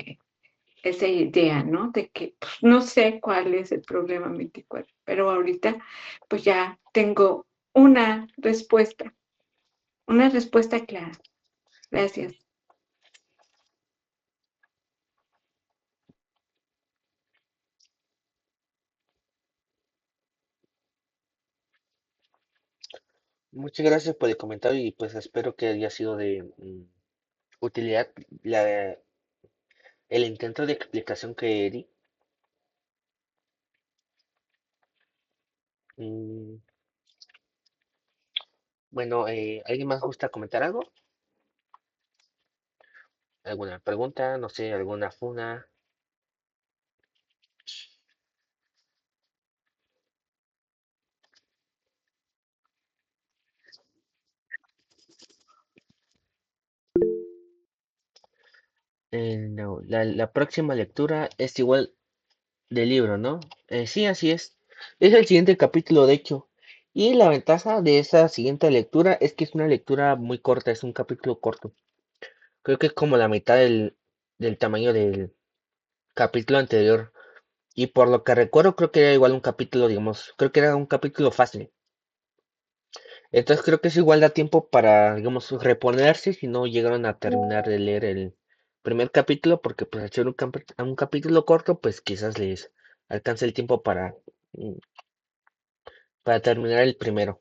F: idea, ¿no? De que pues, no sé cuál es el problema 24, pero ahorita pues ya tengo una respuesta clara. Gracias.
A: Muchas gracias por el comentario y pues espero que haya sido de utilidad el intento de explicación que di. Mm, bueno, ¿alguien más gusta comentar algo? ¿Alguna pregunta? No sé, alguna funa. No, la próxima lectura es igual del libro, ¿no? Sí, así es. Es el siguiente capítulo, de hecho. Y la ventaja de esa siguiente lectura es que es una lectura muy corta, es un capítulo corto. Creo que es como la mitad del tamaño del capítulo anterior. Y por lo que recuerdo, creo que era igual un capítulo, digamos, creo que era un capítulo fácil. Entonces creo que es igual da tiempo para, digamos, reponerse si no llegaron a terminar de leer el primer capítulo, porque pues al ser un capítulo corto, pues quizás les alcance el tiempo mm, para terminar el primero.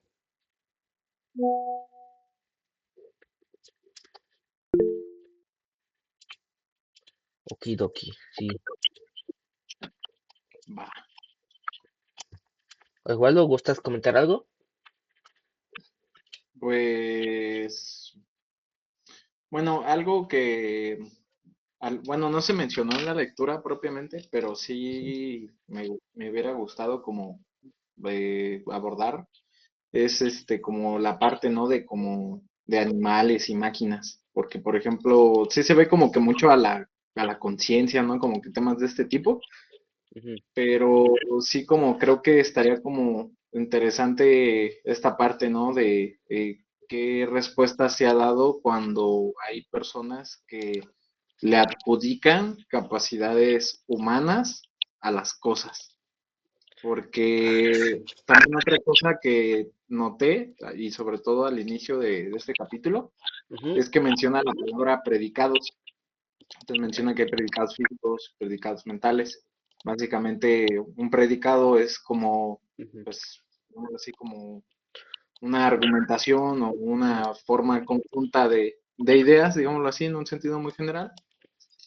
A: Okidoki, sí.
E: Va.
A: Osvaldo, ¿gustas comentar algo?
E: Pues, bueno, algo que, bueno, no se mencionó en la lectura propiamente, pero sí me hubiera gustado como abordar, es como la parte, ¿no? De como de animales y máquinas, porque por ejemplo, sí se ve como que mucho a la conciencia, ¿no? Como que temas de este tipo,
A: Ujú,
E: pero sí como creo que estaría como interesante esta parte, ¿no? De qué respuesta se ha dado cuando hay personas que le adjudican capacidades humanas a las cosas. Porque también otra cosa que noté, y sobre todo al inicio de este capítulo,
A: ujú,
E: es que menciona la palabra predicados. Entonces menciona que hay predicados físicos, predicados mentales. Básicamente, un predicado es como,
A: ujú,
E: pues, así como una argumentación o una forma conjunta de ideas, digámoslo así, en un sentido muy general,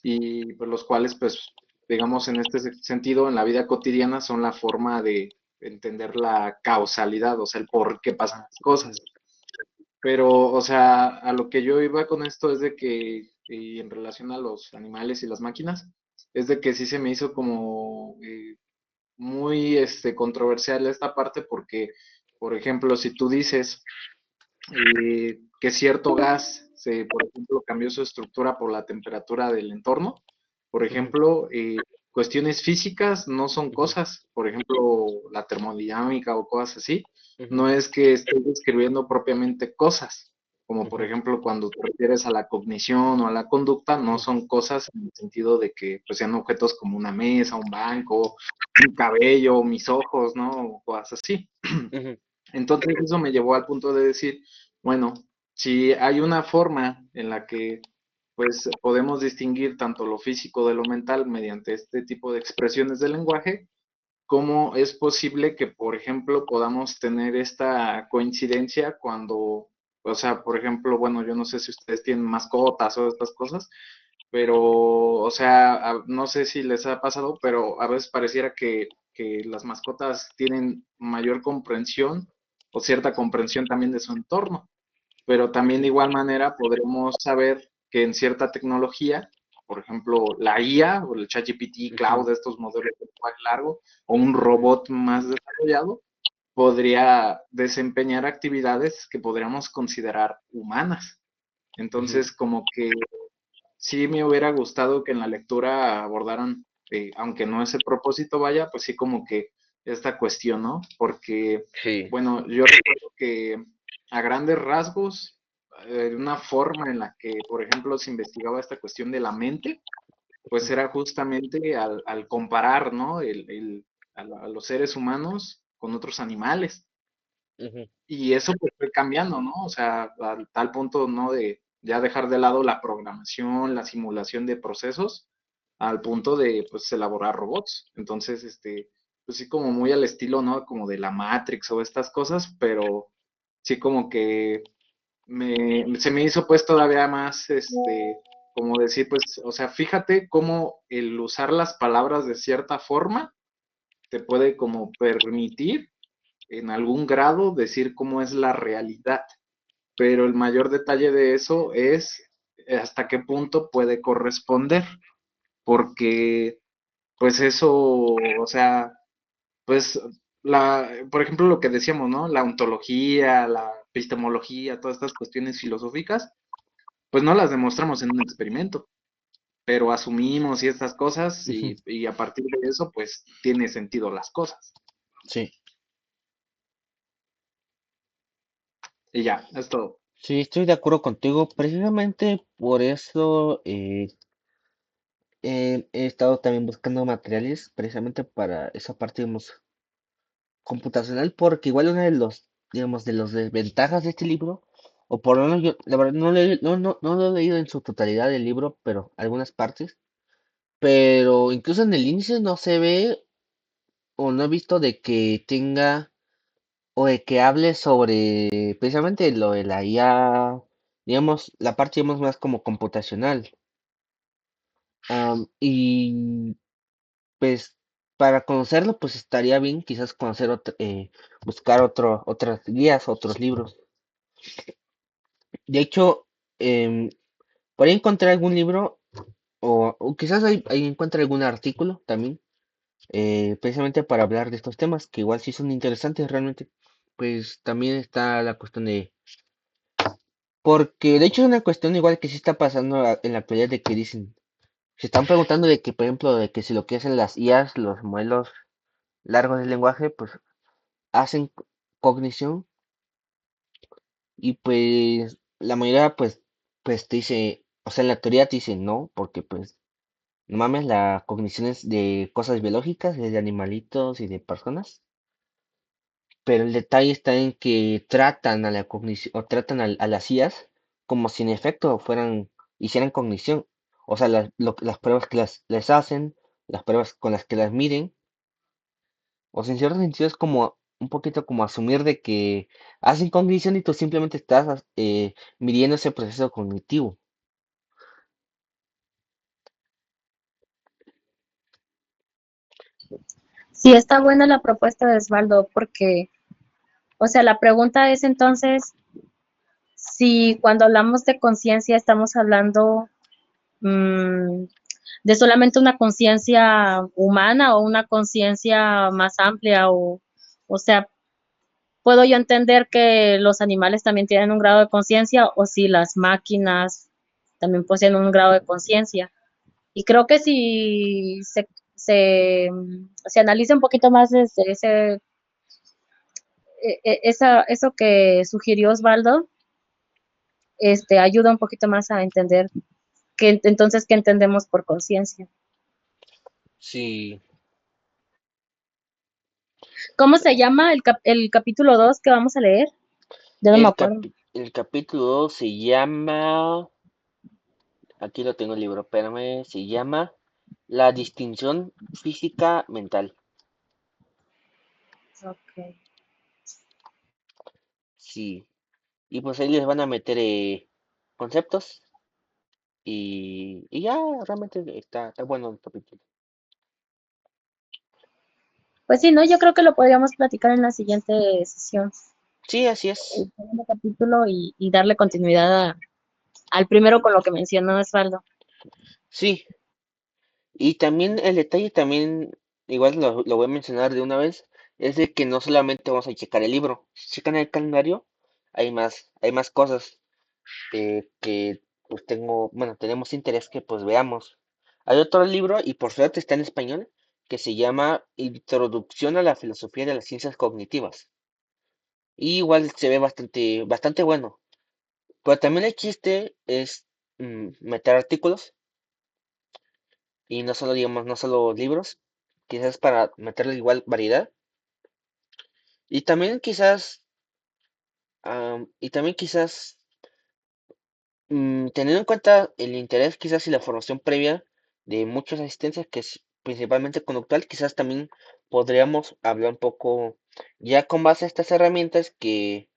E: y pues, los cuales, pues, digamos, en este sentido, en la vida cotidiana, son la forma de entender la causalidad, o sea, el por qué pasan las
A: ujú,
E: cosas. Pero, o sea, a lo que yo iba con esto es de que, y en relación a los animales y las máquinas, es de que sí se me hizo como muy controversial esta parte porque, por ejemplo, si tú dices que cierto gas, por ejemplo, cambió su estructura por la temperatura del entorno, por
A: ujú,
E: ejemplo, cuestiones físicas no son
A: ujú,
E: cosas, por ejemplo, la termodinámica o cosas así,
A: ujú,
E: no es que estés describiendo propiamente cosas, como por
A: ujú,
E: ejemplo cuando te refieres a la cognición o a la conducta, no
A: ujú,
E: son cosas en el sentido de que pues, sean objetos como una mesa, un banco, un cabello, mis ojos, ¿no? O cosas así.
A: ujú,
E: Entonces eso me llevó al punto de decir, bueno, si hay una forma en la que pues podemos distinguir tanto lo físico de lo mental mediante este tipo de expresiones del lenguaje, ¿cómo es posible que, por ejemplo, podamos tener esta coincidencia cuando, o sea, por ejemplo, bueno, yo no sé si ustedes tienen mascotas o estas cosas, pero, o sea, no sé si les ha pasado, pero a veces pareciera que que las mascotas tienen mayor comprensión o cierta comprensión también de su entorno, pero también de igual manera podremos saber que en cierta tecnología, por ejemplo, la IA o el ChatGPT,
A: Ujú,
E: Cloud, estos modelos de lenguaje largo, o un robot más desarrollado, podría desempeñar actividades que podríamos considerar humanas.
A: ujú.
E: Entonces, como que sí me hubiera gustado que en la lectura abordaran, aunque no es el propósito, vaya, pues sí como que esta cuestión, ¿no? Porque,
A: Sí.
E: bueno, yo recuerdo que a grandes rasgos, una forma en la que, por ejemplo, se investigaba esta cuestión de la mente, pues era justamente al comparar, ¿no? A los seres humanos con otros animales.
A: Ujú.
E: Y eso pues fue cambiando, ¿no? O sea, al tal punto, ¿no? De ya dejar de lado la programación, la simulación de procesos, al punto de, pues, elaborar robots. Entonces, pues sí, como muy al estilo, ¿no? Como de la Matrix o estas cosas, pero sí como que se me hizo pues todavía más, como decir, pues, o sea, fíjate cómo el usar las palabras de cierta forma te puede como permitir en algún grado decir cómo es la realidad, pero el mayor detalle de eso es hasta qué punto puede corresponder, porque pues eso, o sea, pues por ejemplo, lo que decíamos, ¿no? La ontología, la epistemología, todas estas cuestiones filosóficas, pues no las demostramos en un experimento, pero asumimos y estas cosas
A: Ujú.
E: y a partir de eso, pues tiene sentido las cosas.
A: Sí.
E: Y ya, es todo.
A: Sí, estoy de acuerdo contigo. Precisamente por eso he estado también buscando materiales precisamente para esa parte, digamos, computacional, porque igual una de los, digamos, de las desventajas de este libro, o por lo menos yo, la verdad, no lo he leído en su totalidad el libro, pero algunas partes, pero incluso en el índice no se ve o no he visto de que tenga o de que hable sobre precisamente lo de la IA, digamos, la parte, digamos, más como computacional. Y pues para conocerlo, pues estaría bien quizás buscar otras guías, otros libros. De hecho, em, por ahí encontré algún libro o quizás ahí encuentre algún artículo también, precisamente para hablar de estos temas, que igual sí son interesantes realmente. Pues también está la cuestión de, porque de hecho es una cuestión igual que sí está pasando en la actualidad de que dicen, se están preguntando de que, por ejemplo, de que si lo que hacen las IAs, los modelos largos del lenguaje, pues hacen cognición y pues la mayoría pues te dice, o sea, en la teoría te dice no, porque pues no mames, la cognición es de cosas biológicas, es de animalitos y de personas, pero el detalle está en que tratan a la cognición o tratan a las IAs como si en efecto hicieran cognición, o sea, las pruebas que les hacen, las pruebas con las que las miden. O sea, en cierto sentido es como un poquito como asumir de que hacen cognición y tú simplemente estás midiendo ese proceso cognitivo.
D: Sí, está buena la propuesta de Osvaldo, porque, o sea, la pregunta es entonces si cuando hablamos de conciencia estamos hablando mm, de solamente una conciencia humana o una conciencia más amplia, o sea, ¿puedo yo entender que los animales también tienen un grado de conciencia o si las máquinas también poseen un grado de conciencia? Y creo que si se analiza un poquito más desde eso que sugirió Osvaldo, ayuda un poquito más a entender entonces qué entendemos por conciencia.
A: Sí,
D: ¿Cómo se llama el capítulo 2 que vamos a leer? Ya no me acuerdo.
A: el capítulo 2 se llama, aquí lo tengo el libro, espérame, se llama La distinción física mental.
D: Okay.
A: Sí, y pues ahí les van a meter conceptos y ya realmente está bueno el capítulo.
D: Pues sí, ¿no? Yo creo que lo podríamos platicar en la siguiente sesión,
A: Sí, así es.
D: el segundo capítulo y darle continuidad al primero con lo que mencionó Osvaldo.
A: Sí, y también el detalle también, igual lo voy a mencionar de una vez, es de que no solamente vamos a checar el libro. Si checan el calendario, hay más cosas que pues bueno, tenemos interés que pues veamos. Hay otro libro, y por suerte está en español, que se llama Introducción a la filosofía de las ciencias cognitivas. Y igual se ve bastante bueno. Pero también el chiste es meter artículos y no solo, digamos, no solo libros, quizás para meterle igual variedad. Y también quizás, teniendo en cuenta el interés quizás y la formación previa de muchos asistentes, que es principalmente conductual, quizás también podríamos hablar un poco ya con base a estas herramientas que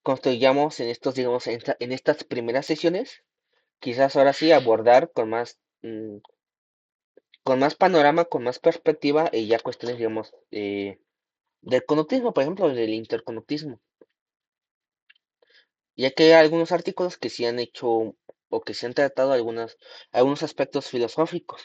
A: construyamos en estos, digamos, en estas primeras sesiones, quizás ahora sí abordar con más panorama, con más perspectiva, y ya cuestiones, digamos, del conductismo, por ejemplo, del interconductismo, ya que hay algunos artículos que sí han hecho o que se han tratado algunos aspectos filosóficos.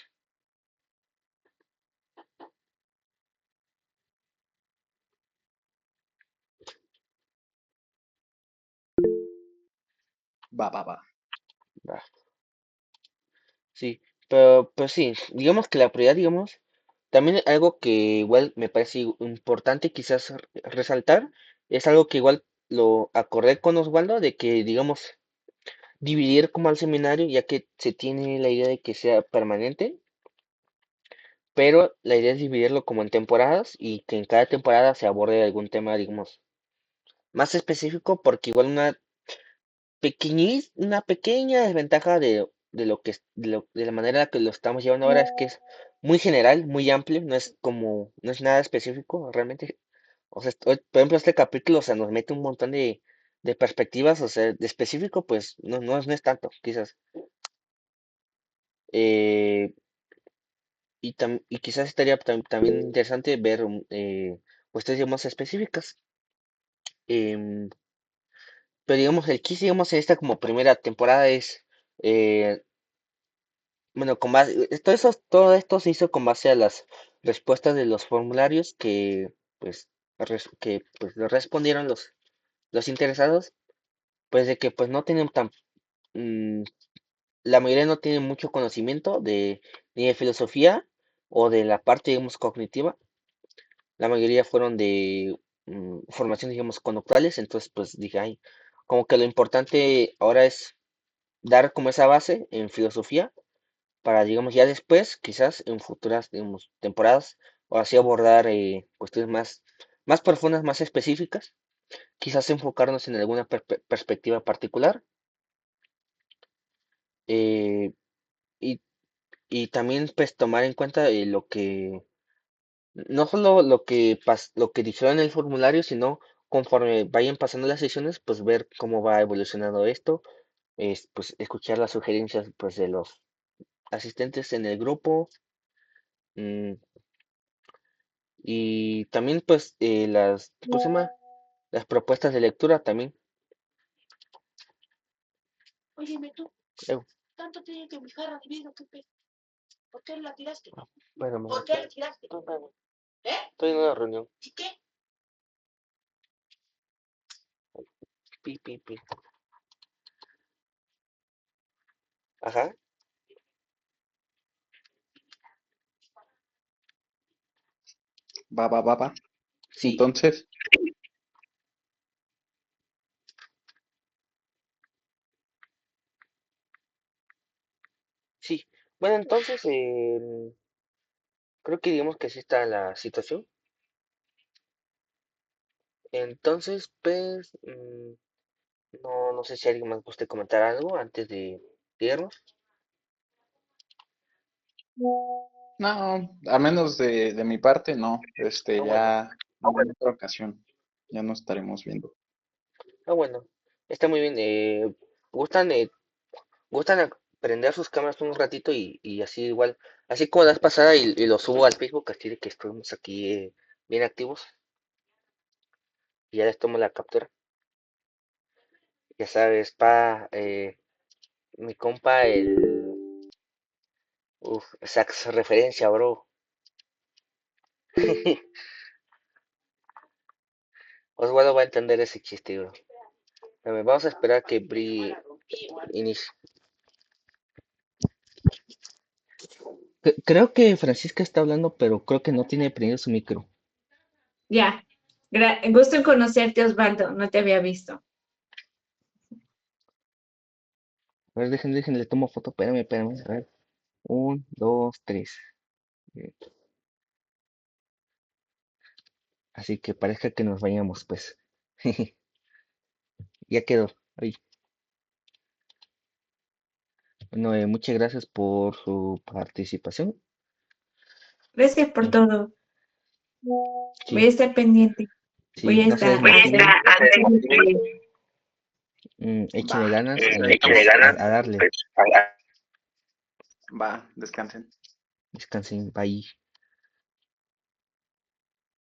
E: Va, va, va.
A: Va, sí, pero pues sí, digamos que la prioridad, digamos, también algo que igual me parece importante quizás resaltar, es algo que igual lo acordé con Osvaldo, de que, digamos, dividir como al seminario, ya que se tiene la idea de que sea permanente, pero la idea es dividirlo como en temporadas y que en cada temporada se aborde algún tema, digamos, más específico, porque igual una pequeña desventaja de lo que de la manera en la que lo estamos llevando ahora es que es muy general, muy amplio, no es nada específico realmente. O sea, por ejemplo, este capítulo, o sea, nos mete un montón de perspectivas, o sea, de específico, pues no es tanto, quizás. Eh, y quizás estaría también interesante ver cuestiones más específicas. Em, pero digamos, el chiste, digamos, en esta como primera temporada es, eh, bueno, todo esto se hizo con base a las respuestas de los formularios pues, pues, lo respondieron los interesados, pues de que pues no tienen mm, la mayoría no tiene mucho conocimiento ni de filosofía o de la parte, digamos, cognitiva. La mayoría fueron de formaciones, digamos, conductuales, entonces pues dije, ay, como que lo importante ahora es dar como esa base en filosofía para, digamos, ya después, quizás en futuras, digamos, temporadas, o así abordar cuestiones más profundas, más específicas, quizás enfocarnos en alguna perspectiva particular, eh, y, y también pues tomar en cuenta no solo lo que dijeron en el formulario, sino conforme vayan pasando las sesiones, pues ver cómo va evolucionando esto, pues escuchar las sugerencias pues de los asistentes en el grupo, mm, y también pues ¿cómo se llama? Las propuestas de lectura también. Óyeme tú, Eh, tanto tiene que mi jarra de vidrio, ¿por qué la tiraste? Bueno, ¿por qué la tiraste? No, espérame. Estoy en una reunión. ¿Y qué? Pi, pi, pi. Ajá,
E: Va, va, va, va.
A: sí,
E: Entonces,
A: sí. Bueno, entonces, creo que digamos que así está la situación. Entonces, pues, no sé si alguien más guste comentar algo antes de irnos.
E: no, a menos de mi parte, no.
A: Ah, bueno,
E: Ya en otra ocasión, ya nos estaremos viendo.
A: bueno. Está muy bien. ¿Gustan, prender sus cámaras un ratito y así igual, así como la vez pasada y lo subo al Facebook, así de que estuvimos aquí bien activos y ya les tomo la captura. Ya sabes, mi compa, sax referencia, bro. Osvaldo va a entender ese chiste, bro. Vamos a esperar que Bri inicie. Creo que Francisca está hablando, pero creo que no tiene prendido su micro.
F: Ya. Gusto en conocerte, Osvaldo. No te había visto.
A: A ver, le tomo foto. Espérame. A ver. 1, 2, 3. Así que parezca que nos vayamos, pues. Ya quedó. Ay. Bueno, muchas gracias por su participación.
F: Gracias por todo. Voy a
A: Sí,
F: estar pendiente. Voy
A: sí,
F: a
A: no se
F: estar
A: desmotiven.
F: atenta.
A: Échenle
E: Va,
A: ganas y
E: descansemos.
A: pues a darle.
E: Va, descansen.
A: Descansen. Bye.